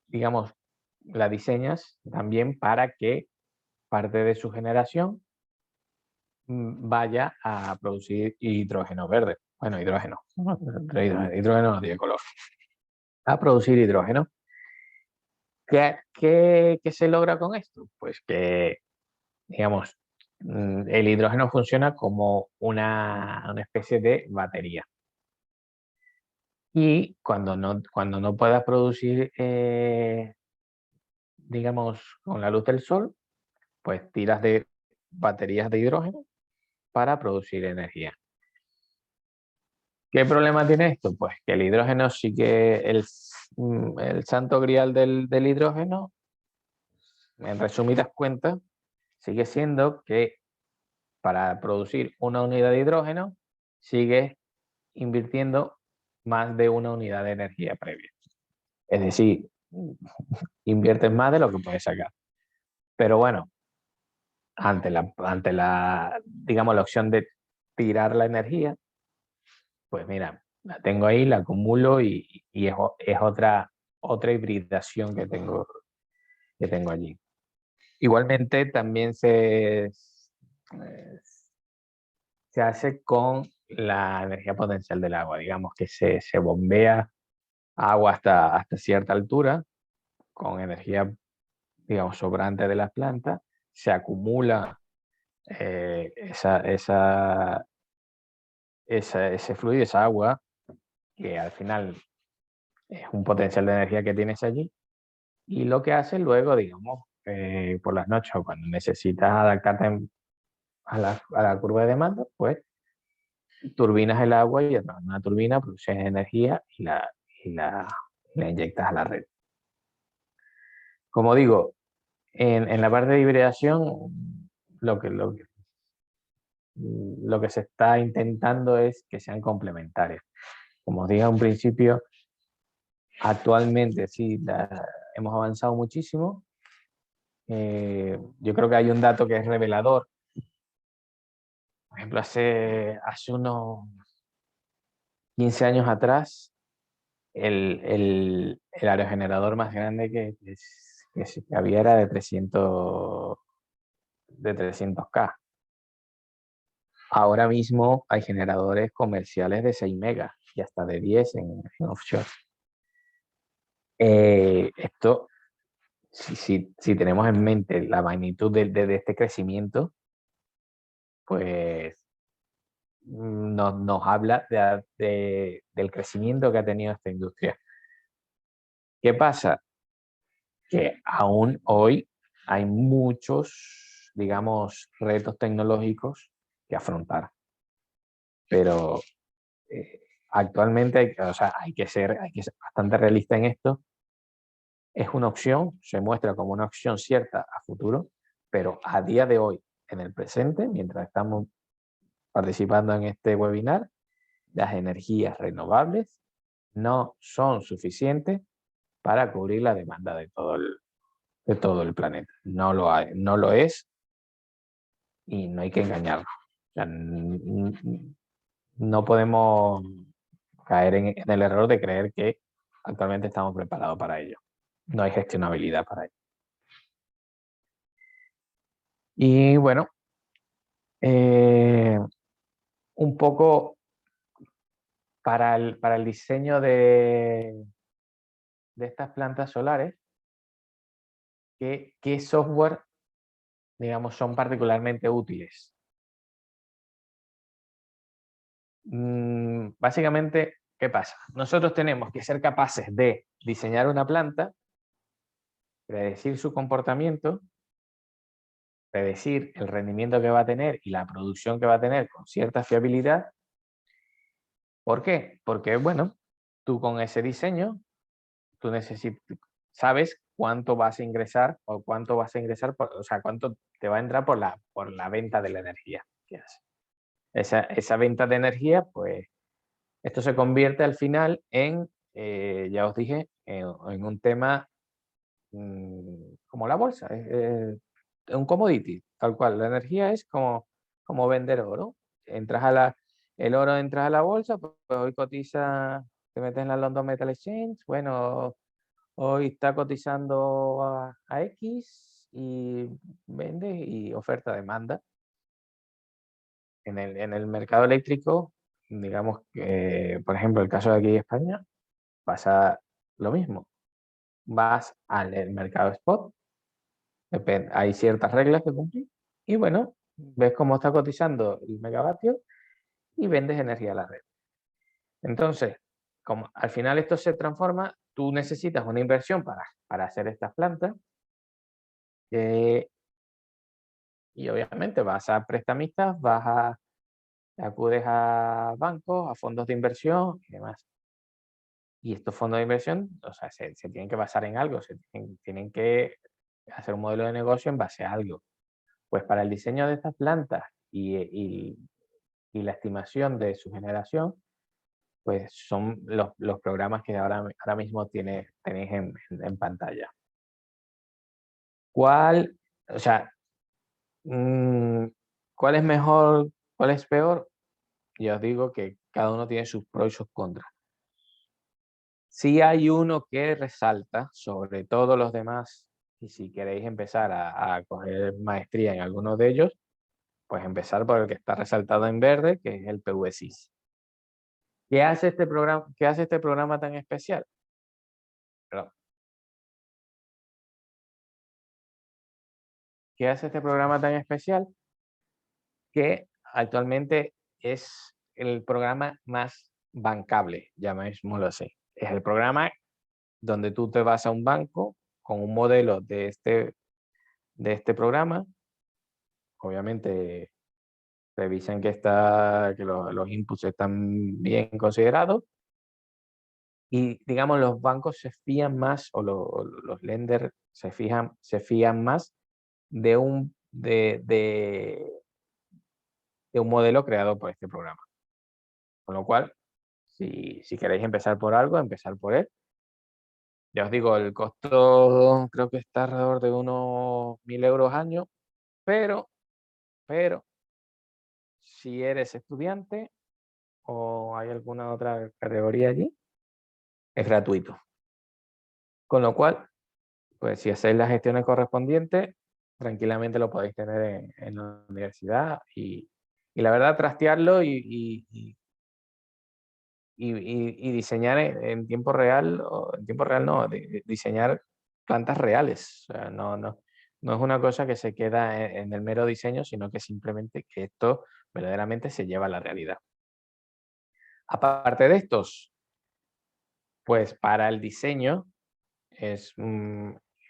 digamos, la diseñas también para que parte de su generación vaya a producir hidrógeno verde. Bueno, hidrógeno no tiene color. A producir hidrógeno. ¿Qué se logra con esto? Pues que, digamos, el hidrógeno funciona como una especie de batería. Y cuando no puedas producir, digamos, con la luz del sol, pues tiras de baterías de hidrógeno para producir energía. ¿Qué problema tiene esto? Pues que el hidrógeno sí que el santo grial del hidrógeno, en resumidas cuentas, sigue siendo que para producir una unidad de hidrógeno sigues invirtiendo más de una unidad de energía previa. Es decir, inviertes más de lo que puedes sacar. Pero bueno, ante la digamos, la opción de tirar la energía, pues mira, la tengo ahí, la acumulo y es otra hibridación que tengo allí. Igualmente también se se hace con la energía potencial del agua. Digamos que se bombea agua hasta cierta altura con energía, digamos, sobrante de las plantas, se acumula ese fluido, esa agua, que al final es un potencial de energía que tienes allí, y lo que hace luego, digamos, por las noches o cuando necesitas adaptarte a la curva de demanda, pues turbinas el agua y a través de una turbina produces energía y la inyectas a la red. Como digo, en la parte de hibridación, lo que se está intentando es que sean complementarias. Como os dije a un principio, actualmente sí, hemos avanzado muchísimo. Yo creo que hay un dato que es revelador. Por ejemplo, hace unos 15 años atrás, el aerogenerador más grande que había era de 300K. Ahora mismo hay generadores comerciales de 6 megas y hasta de 10 en offshore. Esto, si tenemos en mente la magnitud de este crecimiento, pues nos habla del crecimiento que ha tenido esta industria. ¿Qué pasa? Que aún hoy hay muchos, digamos, retos tecnológicos que afrontar. Pero actualmente hay que ser bastante realista en esto. Es una opción, se muestra como una opción cierta a futuro, pero a día de hoy, en el presente, mientras estamos participando en este webinar, las energías renovables no son suficientes para cubrir la demanda de todo el planeta. No lo es y no hay que engañarnos. O sea, no podemos caer en el error de creer que actualmente estamos preparados para ello. No hay gestionabilidad para ello. Y bueno, un poco para el diseño de estas plantas solares, ¿qué software, digamos, son particularmente útiles? Básicamente, ¿qué pasa? Nosotros tenemos que ser capaces de diseñar una planta, predecir su comportamiento, predecir el rendimiento que va a tener y la producción que va a tener con cierta fiabilidad. ¿Por qué? Porque, bueno, tú con ese diseño, tú sabes cuánto vas a ingresar o cuánto vas a ingresar, o sea, cuánto te va a entrar por la venta de la energía que hace. Esa venta de energía, pues, esto se convierte al final en, ya os dije, en un tema como la bolsa, es un commodity, tal cual. La energía es como vender oro. El oro entras a la bolsa, pues hoy cotiza, te metes en la London Metal Exchange, bueno, hoy está cotizando a X y vende y oferta-demanda. En el mercado eléctrico, digamos que, por ejemplo, el caso de aquí en España, pasa lo mismo. Vas al mercado spot, hay ciertas reglas que cumplir y bueno, ves cómo está cotizando el megavatio y vendes energía a la red. Entonces, como al final esto se transforma, tú necesitas una inversión para hacer estas plantas y obviamente vas a prestamistas, acudes a bancos, a fondos de inversión y demás. Y estos fondos de inversión, o sea, se tienen que basar en algo, tienen que hacer un modelo de negocio en base a algo. Pues para el diseño de estas plantas y la estimación de su generación, pues son los programas que ahora mismo tenéis en pantalla. ¿Cuál es mejor, cuál es peor? Ya os digo que cada uno tiene sus pros y sus contras. Sí hay uno que resalta sobre todos los demás, y si queréis empezar a coger maestría en alguno de ellos, Pues empezar por el que está resaltado en verde, que es el PVSys. ¿Qué hace este programa tan especial? Perdón. ¿Qué hace este programa tan especial? Que actualmente es el programa más bancable, llamémoslo así. Es el programa donde tú te vas a un banco con un modelo de este programa. Obviamente revisan que los inputs están bien considerados. Y digamos, los bancos se fían más, o los lenders se fían más de un modelo creado por este programa. Con lo cual, si queréis empezar por algo, empezar por él. Ya os digo, el costo creo que está alrededor de unos 1.000 euros año, pero si eres estudiante o hay alguna otra categoría allí, es gratuito. Con lo cual, pues si hacéis las gestiones correspondientes, tranquilamente lo podéis tener en la universidad y la verdad, trastearlo y diseñar en tiempo real, o en tiempo real no, diseñar plantas reales. O sea, no es una cosa que se queda en el mero diseño, sino que simplemente que esto verdaderamente se lleva a la realidad. Aparte de estos, pues para el diseño es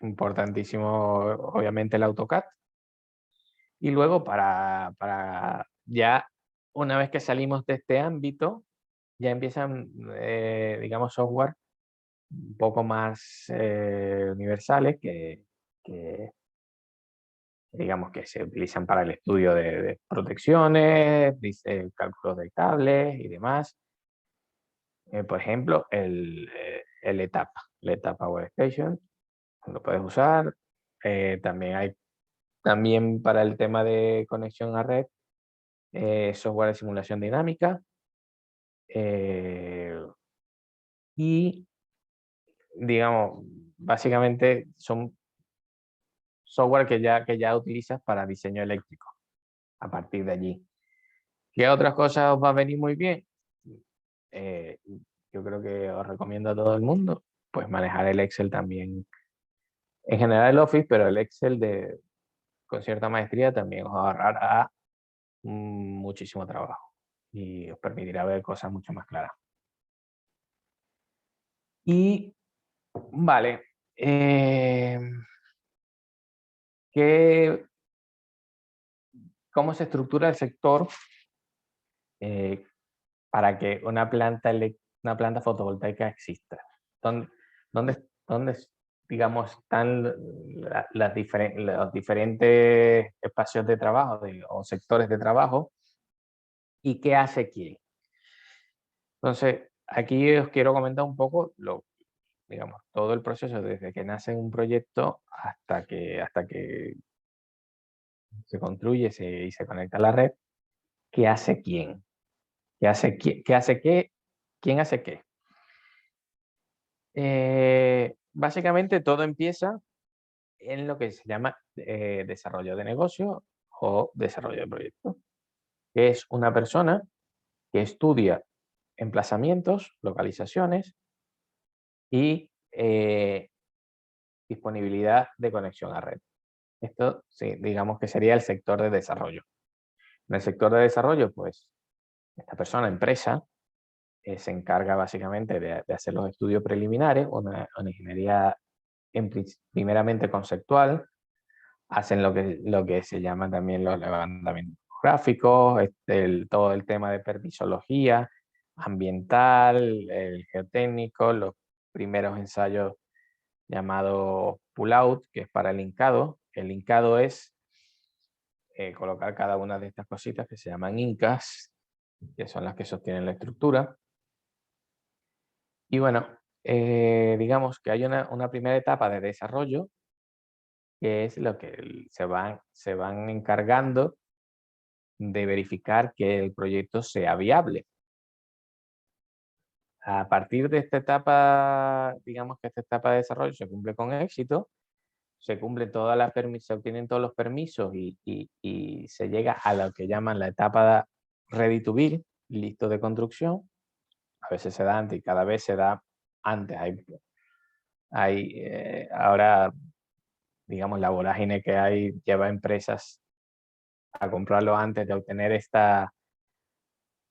importantísimo, obviamente, el AutoCAD. Y luego para ya, una vez que salimos de este ámbito, ya empiezan, digamos, software un poco más universales que, digamos, que se utilizan para el estudio de protecciones, cálculos de cables y demás. Por ejemplo, el etapa Workstation, lo puedes usar. También hay para el tema de conexión a red, software de simulación dinámica. Y digamos, básicamente son software que ya utilizas para diseño eléctrico a partir de allí. ¿Qué otras cosas os va a venir muy bien? Yo creo que os recomiendo a todo el mundo pues manejar el Excel también. En general el Office, pero el Excel con cierta maestría también os ahorrará muchísimo trabajo y os permitirá ver cosas mucho más claras. Y vale, ¿cómo se estructura el sector para que una planta fotovoltaica exista? ¿Dónde digamos, están los diferentes espacios de trabajo o sectores de trabajo y qué hace quién? Entonces, aquí os quiero comentar un poco digamos, todo el proceso desde que nace un proyecto hasta que se construye y se conecta a la red. ¿Qué hace quién? ¿Qué hace qué? ¿Quién hace qué? Básicamente todo empieza en lo que se llama desarrollo de negocio o desarrollo de proyecto, que es una persona que estudia emplazamientos, localizaciones y disponibilidad de conexión a red. Esto, sí, digamos que sería el sector de desarrollo. En el sector de desarrollo, pues, esta persona, empresa, se encarga básicamente de hacer los estudios preliminares, una ingeniería primeramente conceptual, hacen lo que se llama también los levantamientos gráficos, todo el tema de permisología ambiental, el geotécnico, los primeros ensayos llamados pull-out, que es para el hincado. El hincado es colocar cada una de estas cositas que se llaman hincas, que son las que sostienen la estructura. Y bueno, digamos que hay una primera etapa de desarrollo, que es lo que se van encargando de verificar que el proyecto sea viable. A partir de esta etapa, digamos que esta etapa de desarrollo se cumple con éxito, se cumplen todas las permisos, se obtienen todos los permisos y se llega a lo que llaman la etapa ready to build, listo de construcción. A veces se da antes y cada vez se da antes. Ahora, digamos, la vorágine que hay lleva a empresas a comprarlo antes de obtener esta.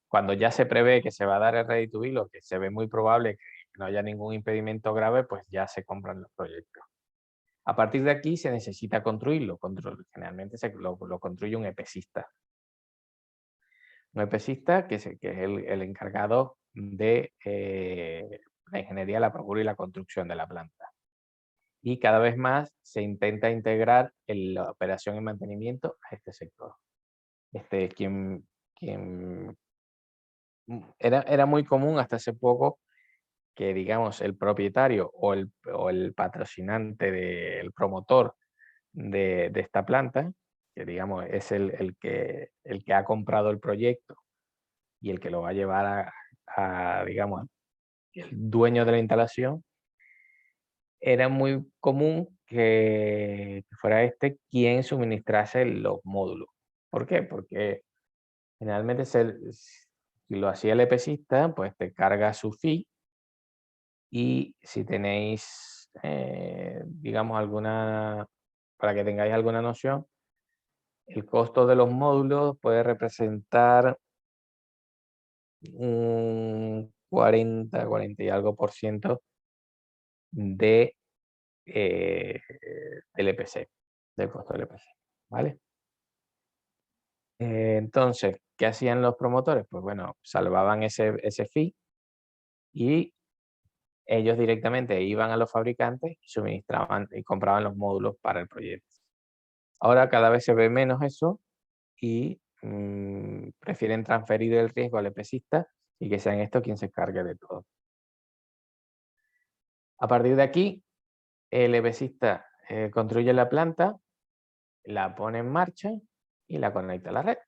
Cuando ya se prevé que se va a dar el ready to build, o que se ve muy probable que no haya ningún impedimento grave, pues ya se compran los proyectos. A partir de aquí se necesita construirlo. Generalmente lo construye un EPCista. Un EPCista que es el encargado de la ingeniería, la procura y la construcción de la planta. Y cada vez más se intenta integrar la operación y mantenimiento a este sector. Era muy común hasta hace poco que, digamos, el propietario o el patrocinante el promotor de esta planta, que digamos es el que ha comprado el proyecto y el que lo va a llevar digamos, el dueño de la instalación, era muy común que fuera quien suministrase los módulos. ¿Por qué? Porque generalmente si lo hacía el EPCista, pues te carga su fee, y si tenéis, digamos, para que tengáis alguna noción, el costo de los módulos puede representar un 40 y algo por ciento del EPC, del costo del EPC, ¿vale? Entonces, ¿qué hacían los promotores? Pues bueno, salvaban ese fee y ellos directamente iban a los fabricantes y suministraban y compraban los módulos para el proyecto. Ahora cada vez se ve menos eso y prefieren transferir el riesgo al EPCista y que sean estos quien se encargue de todo. A partir de aquí, el EPCista construye la planta, la pone en marcha y la conecta a la red.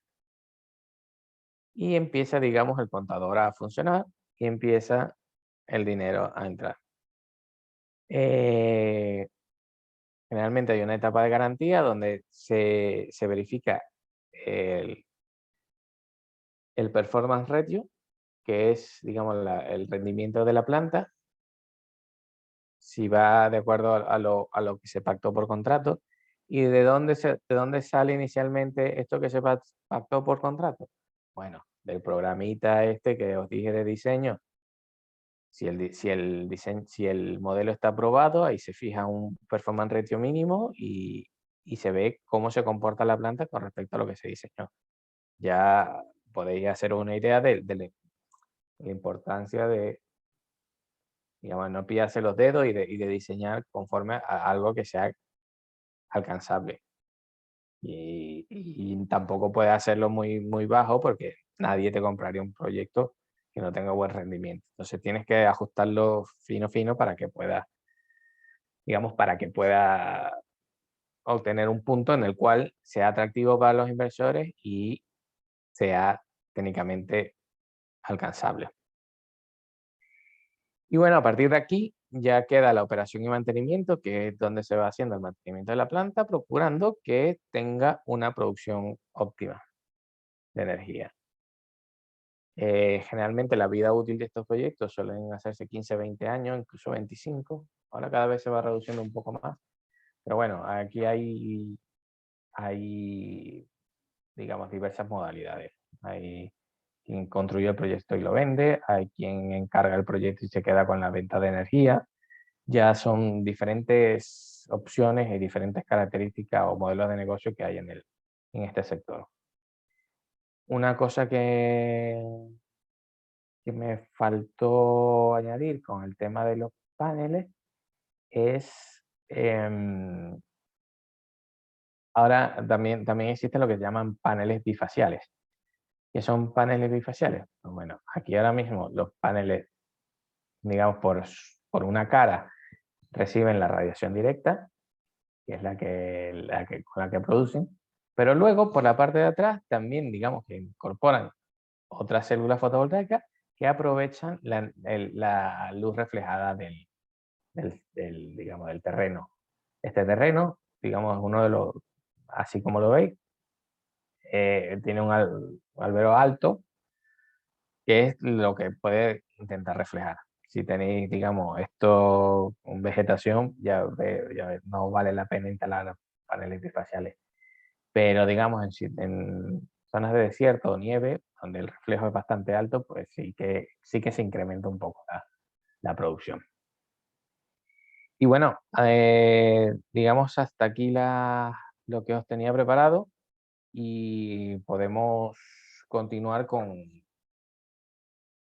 Y empieza, digamos, el contador a funcionar y empieza el dinero a entrar. Generalmente hay una etapa de garantía donde se verifica el performance ratio, que es, digamos, el rendimiento de la planta, si va de acuerdo a lo que se pactó por contrato. ¿Y de dónde sale inicialmente esto que se pactó por contrato? Bueno, del programita que os dije de diseño. Si el modelo está aprobado, ahí se fija un performance ratio mínimo y se ve cómo se comporta la planta con respecto a lo que se diseñó. Ya podéis hacer una idea de la importancia de, digamos, no pillarse los dedos y de diseñar conforme a algo que sea alcanzable. Y tampoco puede hacerlo muy, muy bajo, porque nadie te compraría un proyecto que no tenga buen rendimiento. Entonces tienes que ajustarlo fino para que pueda, digamos, obtener un punto en el cual sea atractivo para los inversores y sea técnicamente alcanzable. Y bueno, a partir de aquí ya queda la operación y mantenimiento, que es donde se va haciendo el mantenimiento de la planta, procurando que tenga una producción óptima de energía. Generalmente la vida útil de estos proyectos suelen hacerse 15, 20 años, incluso 25. Ahora cada vez se va reduciendo un poco más. Pero bueno, aquí hay digamos, diversas modalidades. Hay quien construye el proyecto y lo vende, hay quien encarga el proyecto y se queda con la venta de energía. Ya son diferentes opciones y diferentes características o modelos de negocio que hay en este sector. Una cosa que me faltó añadir con el tema de los paneles es, ahora también existen lo que se llaman paneles bifaciales. ¿Qué son paneles bifaciales? Pues bueno, aquí ahora mismo los paneles, digamos, por una cara reciben la radiación directa, que es con la que producen, pero luego por la parte de atrás también, digamos, que incorporan otras células fotovoltaicas que aprovechan la luz reflejada digamos, del terreno. Este terreno, digamos, uno de los, así como lo veis, tiene un albero alto, que es lo que puede intentar reflejar. Si tenéis, digamos, esto con vegetación, ya no vale la pena instalar paneles bifaciales. Pero, digamos, en zonas de desierto o nieve, donde el reflejo es bastante alto, pues sí que se incrementa un poco la producción. Y bueno, digamos, hasta aquí lo que os tenía preparado, y podemos continuar con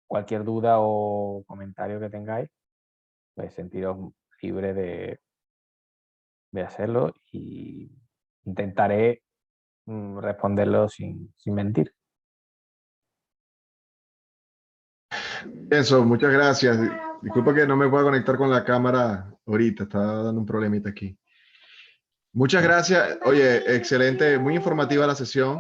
cualquier duda o comentario que tengáis, pues sentiros libre de hacerlo, y intentaré responderlo sin mentir. Eso, muchas gracias. Disculpa que no me pueda conectar con la cámara ahorita, estaba dando un problemita aquí. Muchas gracias. Oye, excelente, muy informativa la sesión.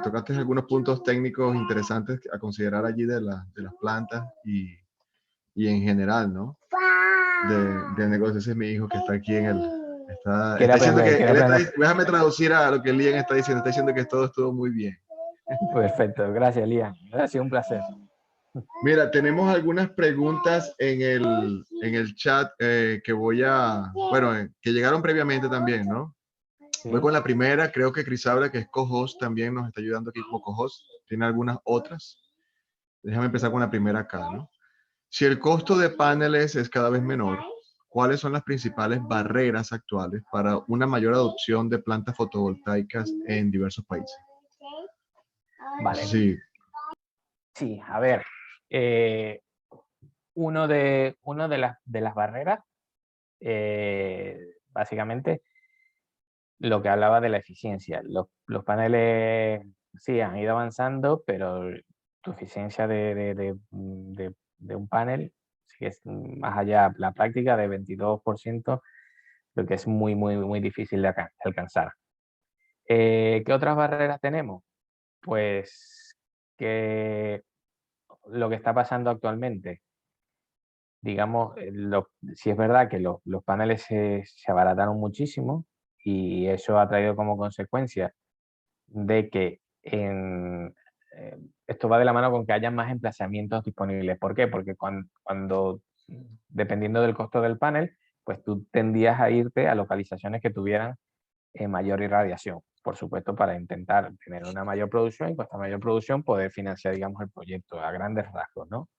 Tocaste algunos puntos técnicos interesantes a considerar allí de las plantas y en general, ¿no? Del negocio. Ese es mi hijo que está aquí en el... Está diciendo que... Déjame traducir a lo que Lian está diciendo. Está diciendo que todo estuvo muy bien. Perfecto, gracias, Lian. Ha sido un placer. Mira, tenemos algunas preguntas en el chat que que llegaron previamente también, ¿no? Sí. Voy con la primera. Creo que Crisabra, que es co-host, también nos está ayudando aquí como co-host. Tiene algunas otras. Déjame empezar con la primera acá, ¿no? Si el costo de paneles es cada vez menor, ¿cuáles son las principales barreras actuales para una mayor adopción de plantas fotovoltaicas en diversos países? Vale. Sí. Sí, a ver, uno de las barreras, básicamente, lo que hablaba de la eficiencia. Los paneles sí han ido avanzando, pero tu eficiencia de un panel sí que es más allá, la práctica de 22%, lo que es muy, muy, muy difícil de alcanzar. ¿Qué otras barreras tenemos? Pues que lo que está pasando actualmente, digamos, si es verdad que los paneles se abarataron muchísimo, y eso ha traído como consecuencia de que esto va de la mano con que haya más emplazamientos disponibles. ¿Por qué? Porque cuando, dependiendo del costo del panel, pues tú tendías a irte a localizaciones que tuvieran mayor irradiación, por supuesto, para intentar tener una mayor producción, y con esta mayor producción poder financiar, digamos, el proyecto a grandes rasgos, ¿no?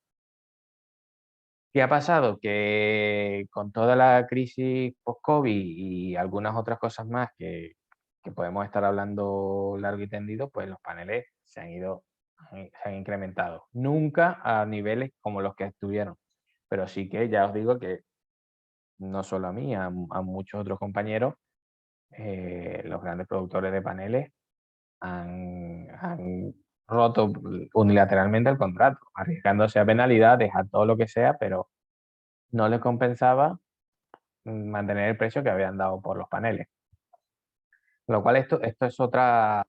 ¿Qué ha pasado? Que con toda la crisis post-COVID y algunas otras cosas más que podemos estar hablando largo y tendido, pues los paneles se han incrementado. Nunca a niveles como los que estuvieron, pero sí que ya os digo que no solo a mí, a muchos otros compañeros, los grandes productores de paneles han roto unilateralmente el contrato, arriesgándose a penalidades, a todo lo que sea, pero no les compensaba mantener el precio que habían dado por los paneles. Con lo cual esto es otra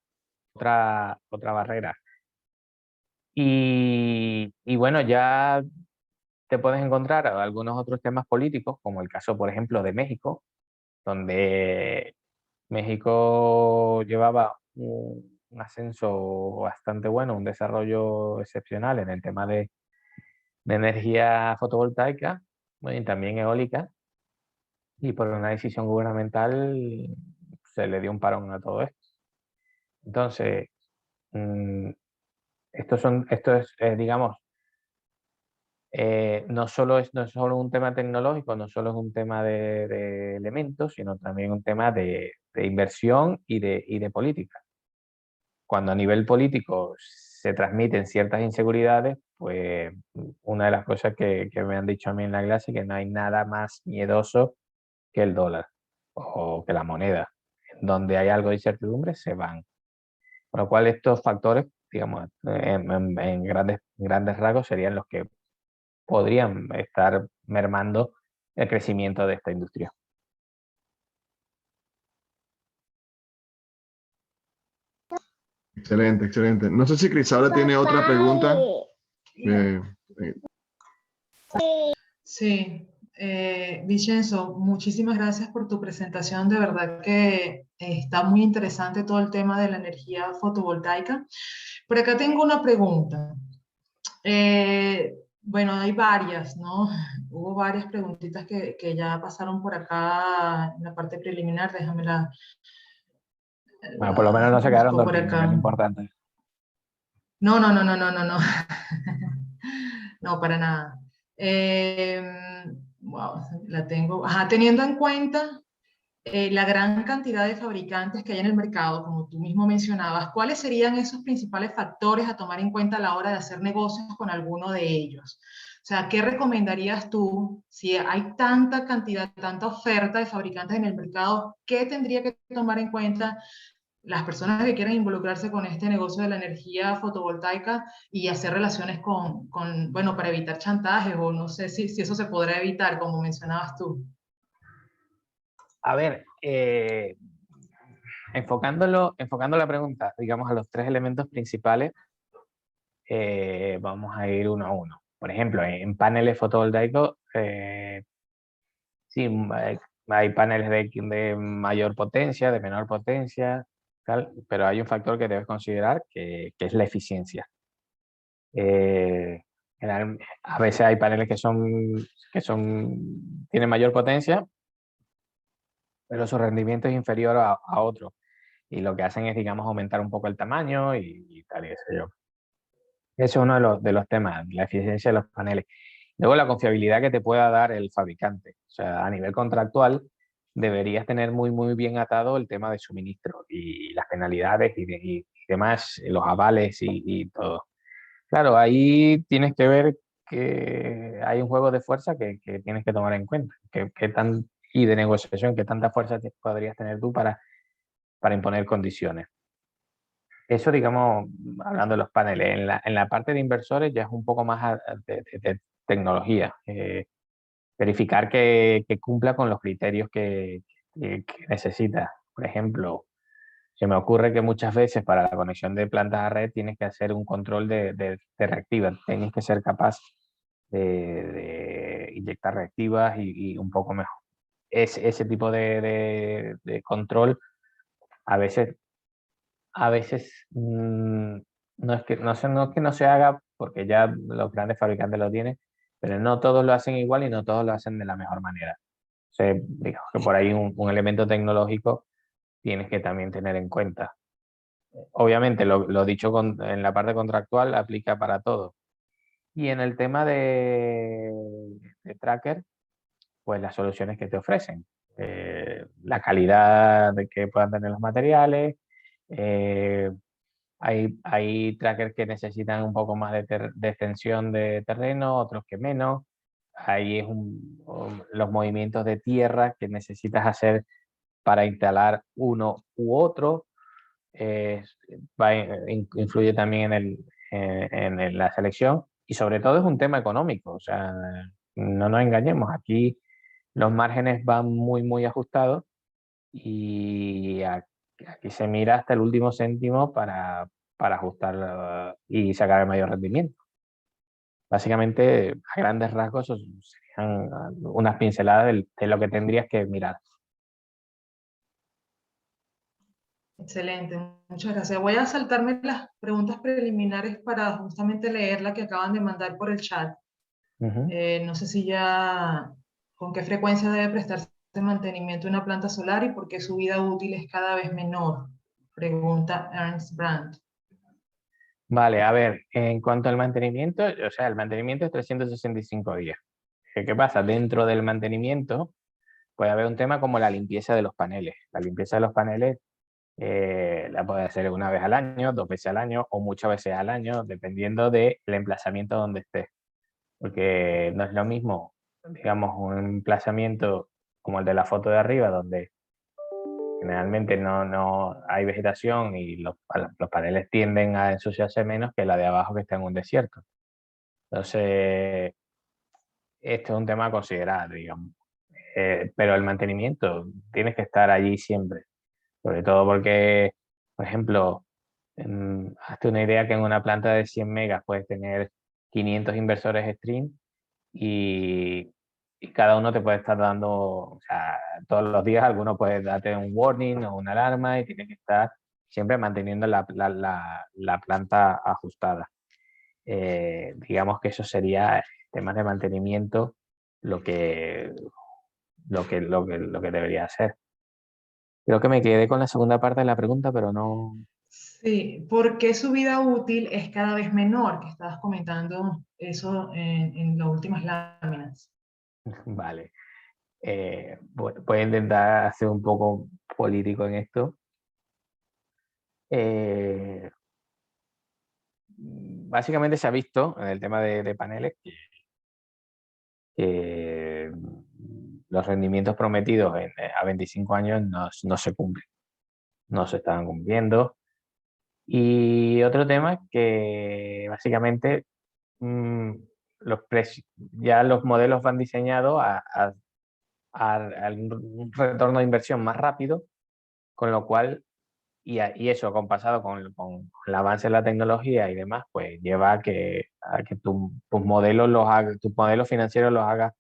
barrera. Y bueno, ya te puedes encontrar algunos otros temas políticos, como el caso, por ejemplo, de México, donde México llevaba un ascenso bastante bueno, un desarrollo excepcional en el tema de energía fotovoltaica, bueno, y también eólica, y por una decisión gubernamental se le dio un parón a todo esto. Entonces, esto es digamos, no solo es un tema tecnológico, no solo es un tema de elementos, sino también un tema de inversión y de política. Cuando a nivel político se transmiten ciertas inseguridades, pues una de las cosas que me han dicho a mí en la clase, que no hay nada más miedoso que el dólar o que la moneda. Donde hay algo de incertidumbre, se van. Con lo cual, estos factores, digamos, en grandes rasgos, serían los que podrían estar mermando el crecimiento de esta industria. Excelente, excelente. No sé si Crisabra tiene otra pregunta. Sí, Vincenzo, muchísimas gracias por tu presentación. De verdad que está muy interesante todo el tema de la energía fotovoltaica. Por acá tengo una pregunta. Bueno, hay varias, ¿no? Hubo varias preguntitas que ya pasaron por acá en la parte preliminar. Déjamela. Bueno, por lo menos no se quedaron Busco por dormidos, que es lo acá. importante. No, no, no, no, no, no, no. No, para nada. Wow, la tengo. Ajá, teniendo en cuenta la gran cantidad de fabricantes que hay en el mercado, como tú mismo mencionabas, ¿cuáles serían esos principales factores a tomar en cuenta a la hora de hacer negocios con alguno de ellos? O sea, ¿qué recomendarías tú si hay tanta cantidad, tanta oferta de fabricantes en el mercado? ¿Qué tendría que tomar en cuenta las personas que quieran involucrarse con este negocio de la energía fotovoltaica y hacer relaciones bueno, para evitar chantajes o no sé si eso se podrá evitar, como mencionabas tú? A ver, enfocando la pregunta, digamos, a los tres elementos principales, vamos a ir uno a uno. Por ejemplo, en paneles fotovoltaicos, sí, hay paneles de mayor potencia, de menor potencia, tal, pero hay un factor que debes considerar que es la eficiencia. A veces hay paneles tienen mayor potencia, pero su rendimiento es inferior a otros. Y lo que hacen es, digamos, aumentar un poco el tamaño y tal, y eso yo. Eso es uno de los temas, la eficiencia de los paneles. Luego, la confiabilidad que te pueda dar el fabricante. O sea, a nivel contractual, deberías tener muy, muy bien atado el tema de suministro y las penalidades y demás, los avales y todo. Claro, ahí tienes que ver que hay un juego de fuerza que tienes que tomar en cuenta. Y de negociación, qué tanta fuerza podrías tener tú para imponer condiciones. Eso, digamos, hablando de los paneles. En la parte de inversores ya es un poco más de tecnología. Verificar que cumpla con los criterios que necesita. Por ejemplo, se me ocurre que muchas veces para la conexión de plantas a red tienes que hacer un control de reactivas. Tienes que ser capaz de inyectar reactivas y un poco mejor. Ese tipo de control a veces no es que no es que no se haga porque ya los grandes fabricantes lo tienen, pero no todos lo hacen igual y no todos lo hacen de la mejor manera. O sea, digamos que por ahí un elemento tecnológico tienes que también tener en cuenta. Obviamente, lo dicho en la parte contractual aplica para todo. Y en el tema de tracker, pues las soluciones que te ofrecen. La calidad de que puedan tener los materiales, eh, hay trackers que necesitan un poco más de extensión de terreno, otros que menos. Ahí es los movimientos de tierra que necesitas hacer para instalar uno u otro. Influye también en la selección y sobre todo es un tema económico. O sea, no nos engañemos, aquí los márgenes van muy, muy ajustados y aquí se mira hasta el último céntimo para ajustar y sacar el mayor rendimiento. Básicamente, a grandes rasgos, eso serían unas pinceladas de lo que tendrías que mirar. Excelente, muchas gracias. Voy a saltarme las preguntas preliminares para justamente leer la que acaban de mandar por el chat. No sé si ya, con qué frecuencia debe prestarse mantenimiento a una planta solar y por qué su vida útil es cada vez menor, pregunta Ernst Brandt. Vale, a ver, en cuanto al mantenimiento, o sea, el mantenimiento es 365 días. ¿Qué pasa? Dentro del mantenimiento puede haber un tema como la limpieza de los paneles. La limpieza de los paneles la puede hacer una vez al año, 2 veces al año o muchas veces al año, dependiendo del emplazamiento donde esté. Porque no es lo mismo, digamos, un emplazamiento como el de la foto de arriba, donde generalmente no hay vegetación y los paneles tienden a ensuciarse menos que la de abajo que está en un desierto. Entonces, esto es un tema a considerar, digamos. Pero el mantenimiento tienes que estar allí siempre. Sobre todo porque, por ejemplo, hazte una idea que en una planta de 100 megas puedes tener 500 inversores stream y y cada uno te puede estar dando, o sea, todos los días alguno puede darte un warning o una alarma y tiene que estar siempre manteniendo la planta ajustada. Digamos que eso sería temas de mantenimiento lo que debería hacer. Creo que me quedé con la segunda parte de la pregunta, pero no. Sí, ¿por qué su vida útil es cada vez menor? Que estabas comentando eso en las últimas láminas. Vale. Voy a intentar hacer un poco político en esto. Básicamente se ha visto en el tema de paneles que los rendimientos prometidos a 25 años no se cumplen, no se estaban cumpliendo. Y otro tema es que básicamente ya los modelos van diseñados a un retorno de inversión más rápido, con lo cual, y eso compasado con el avance de la tecnología y demás, pues lleva a que tus modelos financieros los hagas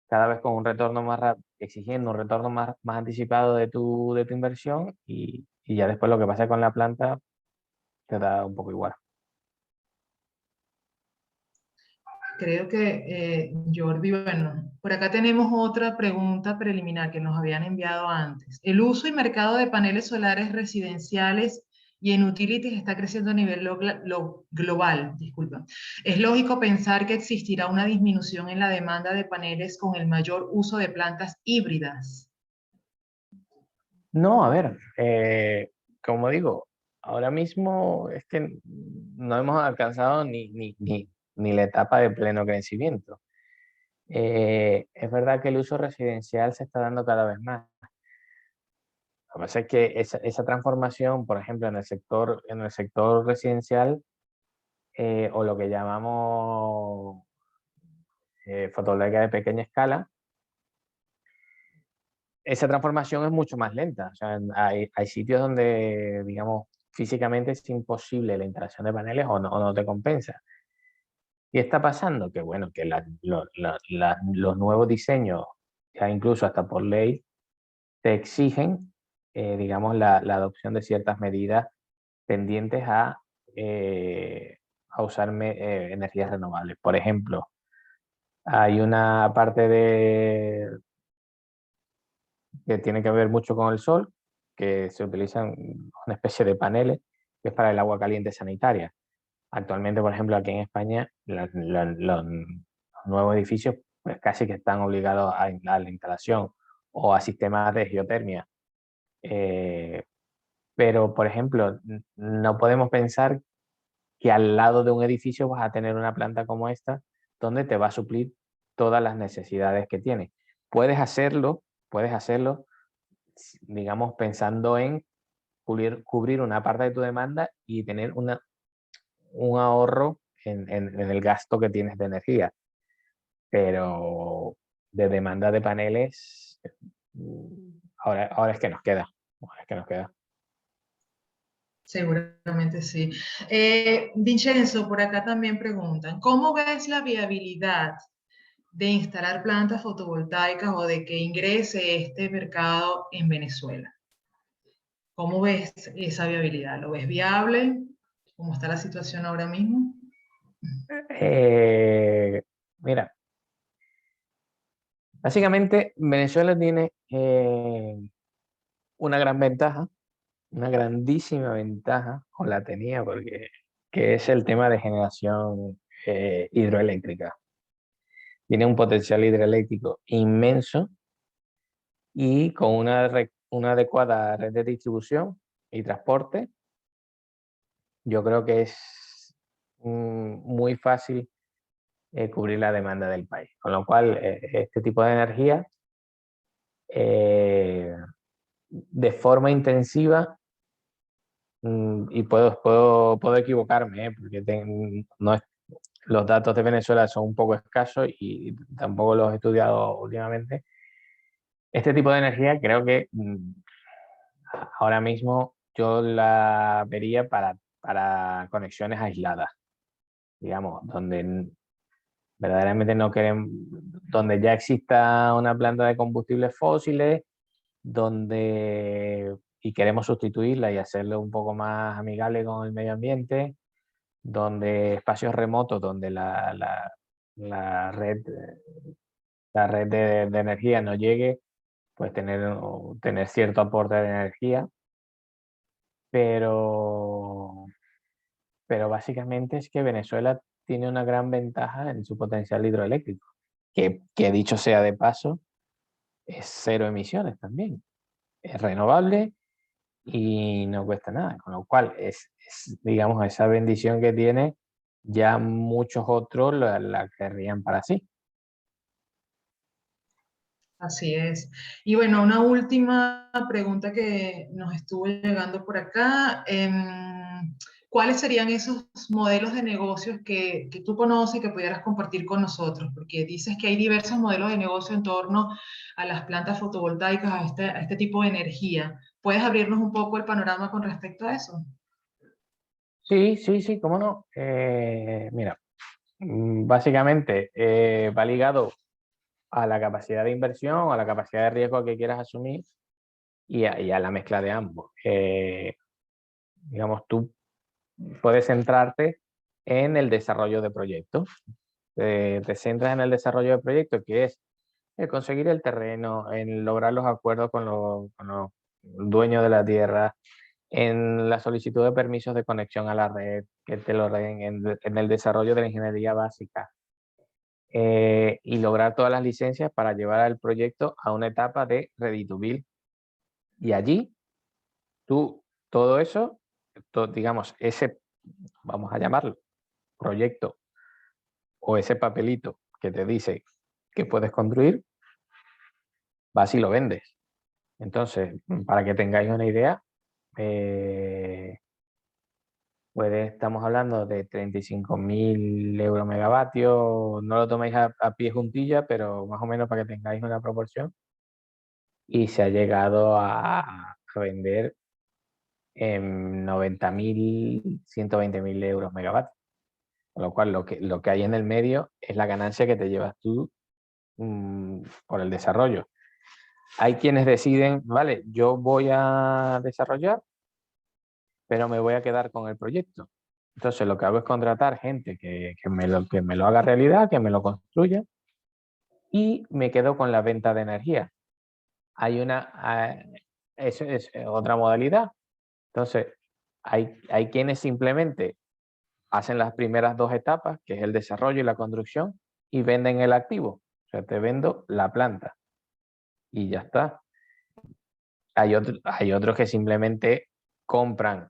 cada vez con un retorno más rápido, exigiendo un retorno más anticipado de tu inversión, y ya después lo que pasa con la planta te da un poco igual. Creo que, Jordi, bueno, por acá tenemos otra pregunta preliminar que nos habían enviado antes. El uso y mercado de paneles solares residenciales y en utilities está creciendo a nivel global, disculpa. Es lógico pensar que existirá una disminución en la demanda de paneles con el mayor uso de plantas híbridas. No, a ver, como digo, ahora mismo es que no hemos alcanzado ni la etapa de pleno crecimiento. Es verdad que el uso residencial se está dando cada vez más. Lo que pasa es que esa transformación, por ejemplo, en el sector residencial, o lo que llamamos fotovoltaica de pequeña escala, esa transformación es mucho más lenta. O sea, hay sitios donde, digamos, físicamente es imposible la instalación de paneles o no te compensa. ¿Qué está pasando? Que bueno, que los nuevos diseños, ya incluso hasta por ley, te exigen, digamos, la adopción de ciertas medidas tendientes a usar energías renovables. Por ejemplo, hay una parte que tiene que ver mucho con el sol, que se utilizan una especie de paneles, que es para el agua caliente sanitaria. Actualmente, por ejemplo, aquí en España, los nuevos edificios pues casi que están obligados a la instalación o a sistemas de geotermia. Pero, por ejemplo, no podemos pensar que al lado de un edificio vas a tener una planta como esta, donde te va a suplir todas las necesidades que tiene. Puedes hacerlo, digamos, pensando en cubrir una parte de tu demanda y tener un ahorro en el gasto que tienes de energía. Pero de demanda de paneles, ahora es que nos queda. Ahora es que nos queda. Seguramente sí. Vincenzo, por acá también preguntan, ¿cómo ves la viabilidad de instalar plantas fotovoltaicas o de que ingrese este mercado en Venezuela? ¿Cómo ves esa viabilidad? ¿Lo ves viable? ¿Cómo está la situación ahora mismo? Mira, básicamente Venezuela tiene una gran ventaja, una grandísima ventaja, o la tenía, que es el tema de generación hidroeléctrica. Tiene un potencial hidroeléctrico inmenso y con una adecuada red de distribución y transporte, yo creo que es muy fácil cubrir la demanda del país. Con lo cual, este tipo de energía, de forma intensiva, y puedo equivocarme, porque los datos de Venezuela son un poco escasos y tampoco los he estudiado últimamente. Este tipo de energía creo que ahora mismo yo la vería para conexiones aisladas, digamos, donde Verdaderamente no queremos, donde ya exista una planta de combustibles fósiles, y queremos sustituirla y hacerlo un poco más amigable con el medio ambiente, donde espacios remotos, donde la red de energía no llegue, pues tener cierto aporte de energía, pero básicamente es que Venezuela tiene una gran ventaja en su potencial hidroeléctrico, que dicho sea de paso, es cero emisiones también, es renovable y no cuesta nada, con lo cual digamos, esa bendición que tiene, ya muchos otros la querrían para sí. Así es. Y bueno, una última pregunta que nos estuvo llegando por acá. ¿Cuáles serían esos modelos de negocios que tú conoces y que pudieras compartir con nosotros? Porque dices que hay diversos modelos de negocio en torno a las plantas fotovoltaicas, a este tipo de energía. ¿Puedes abrirnos un poco el panorama con respecto a eso? Sí, cómo no. Mira, básicamente va ligado a la capacidad de inversión, a la capacidad de riesgo que quieras asumir y a la mezcla de ambos. Digamos, tú puedes centrarte en el desarrollo de proyectos. Te centras en el desarrollo de proyectos, que es el conseguir el terreno, en lograr los acuerdos con los dueños de la tierra, en la solicitud de permisos de conexión a la red, que te lo den, en el desarrollo de la ingeniería básica, y lograr todas las licencias para llevar al proyecto a una etapa de ready to build. Y allí, todo eso, digamos, vamos a llamarlo, proyecto o ese papelito que te dice que puedes construir, vas y lo vendes. Entonces, para que tengáis una idea, estamos hablando de 35.000 euros megavatios, no lo toméis a pie juntilla, pero más o menos para que tengáis una proporción, y se ha llegado a vender en 90.000, 120.000 euros megavatios, con lo cual lo que hay en el medio es la ganancia que te llevas tú por el desarrollo. Hay quienes deciden, vale, yo voy a desarrollar, pero me voy a quedar con el proyecto. Entonces lo que hago es contratar gente que me lo haga realidad, que me lo construya, y me quedo con la venta de energía. Eso es otra modalidad. Entonces, hay quienes simplemente hacen las primeras dos etapas, que es el desarrollo y la construcción, y venden el activo. O sea, te vendo la planta y ya está. Hay otros que simplemente compran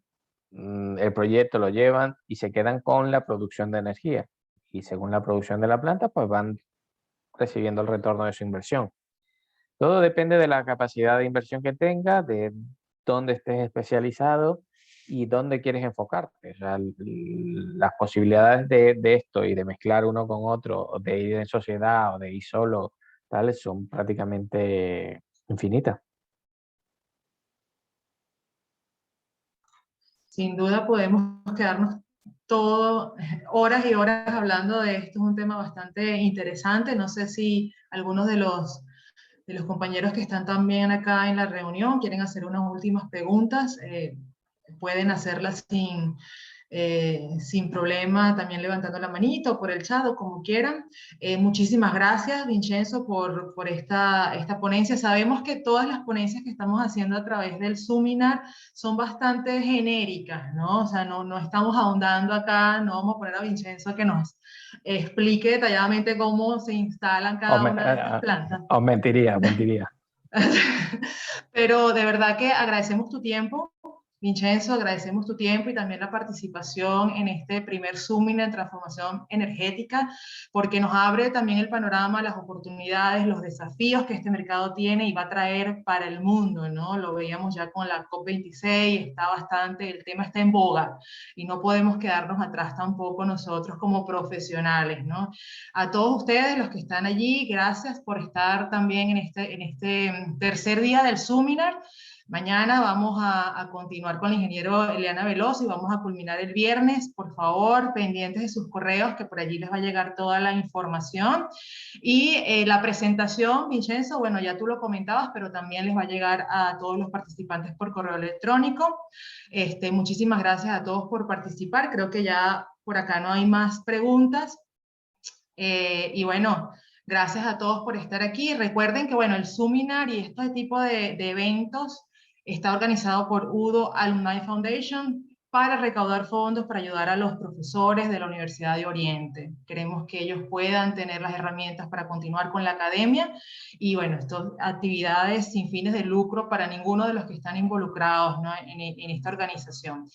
el proyecto, lo llevan y se quedan con la producción de energía. Y según la producción de la planta, pues van recibiendo el retorno de su inversión. Todo depende de la capacidad de inversión que tengas, de dónde estés especializado y dónde quieres enfocarte. O sea, las posibilidades de esto y de mezclar uno con otro, o de ir en sociedad o de ir solo, tales, son prácticamente infinitas. Sin duda podemos quedarnos horas y horas hablando de esto. Es un tema bastante interesante. No sé si algunos de los compañeros que están también acá en la reunión quieren hacer unas últimas preguntas. Pueden hacerlas sin problema, también levantando la manito o por el chat o como quieran. Muchísimas gracias, Vincenzo, por esta ponencia. Sabemos que todas las ponencias que estamos haciendo a través del Suminar son bastante genéricas, ¿no? O sea, no estamos ahondando acá, no vamos a poner a Vincenzo que nos explique detalladamente cómo se instalan cada una de estas plantas. Os mentiría. Pero de verdad que agradecemos tu tiempo, Vincenzo, agradecemos tu tiempo y también la participación en este primer Zoom en transformación energética, porque nos abre también el panorama, las oportunidades, los desafíos que este mercado tiene y va a traer para el mundo, ¿no? Lo veíamos ya con la COP26, el tema está en boga y no podemos quedarnos atrás tampoco nosotros como profesionales, ¿no? A todos ustedes, los que están allí, gracias por estar también en este tercer día del Suminar. Mañana vamos a continuar con el ingeniero Eliana Veloso y vamos a culminar el viernes. Por favor, pendientes de sus correos, que por allí les va a llegar toda la información. Y la presentación, Vincenzo, bueno, ya tú lo comentabas, pero también les va a llegar a todos los participantes por correo electrónico. Muchísimas gracias a todos por participar. Creo que ya por acá no hay más preguntas. Y bueno, gracias a todos por estar aquí. Recuerden que, bueno, el Suminar y este tipo de eventos está organizado por UDO Alumni Foundation para recaudar fondos para ayudar a los profesores de la Universidad de Oriente. Queremos que ellos puedan tener las herramientas para continuar con la academia y, bueno, estas actividades sin fines de lucro para ninguno de los que están involucrados, ¿no?, en esta organización.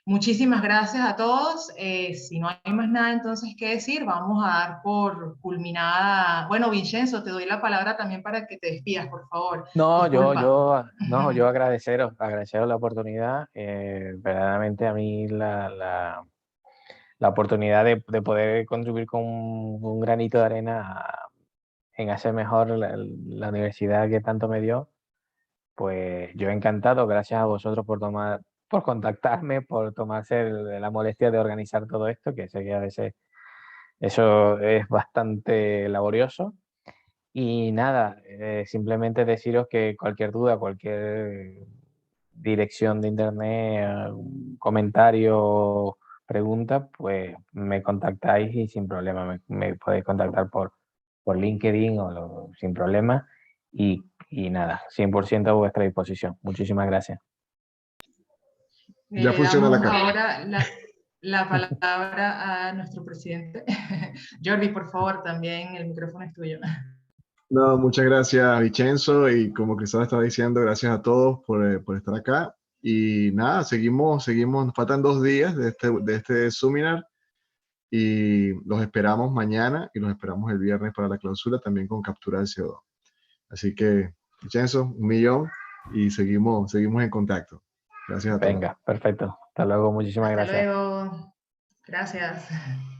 Muchísimas gracias a todos. Si no hay más nada entonces que decir, vamos a dar por culminada. Bueno, Vincenzo, te doy la palabra también para que te despidas, por favor. No, Disculpa. yo agradeceros la oportunidad. Verdaderamente a mí la oportunidad de poder contribuir con un granito de arena en hacer mejor la universidad que tanto me dio, pues yo encantado. Gracias a vosotros por contactarme, por tomarse la molestia de organizar todo esto, que sé que a veces eso es bastante laborioso. Y nada, simplemente deciros que cualquier duda, cualquier dirección de internet, comentario, pregunta, pues me contactáis y sin problema me podéis contactar por LinkedIn sin problema. Y nada, 100% a vuestra disposición. Muchísimas gracias. Ya Le funciona la damos cámara. ahora la palabra a nuestro presidente. Jordi, por favor, también el micrófono es tuyo. No, muchas gracias, Vincenzo, y como Cristóbal estaba diciendo, gracias a todos por estar acá. Y nada, seguimos, nos faltan 2 días de este Suminar y los esperamos mañana y los esperamos el viernes para la clausura también con captura del CO2. Así que, Vincenzo, 1.000.000 y seguimos en contacto. Gracias a todos. Venga, perfecto. Hasta luego, muchísimas Hasta gracias. luego. Gracias.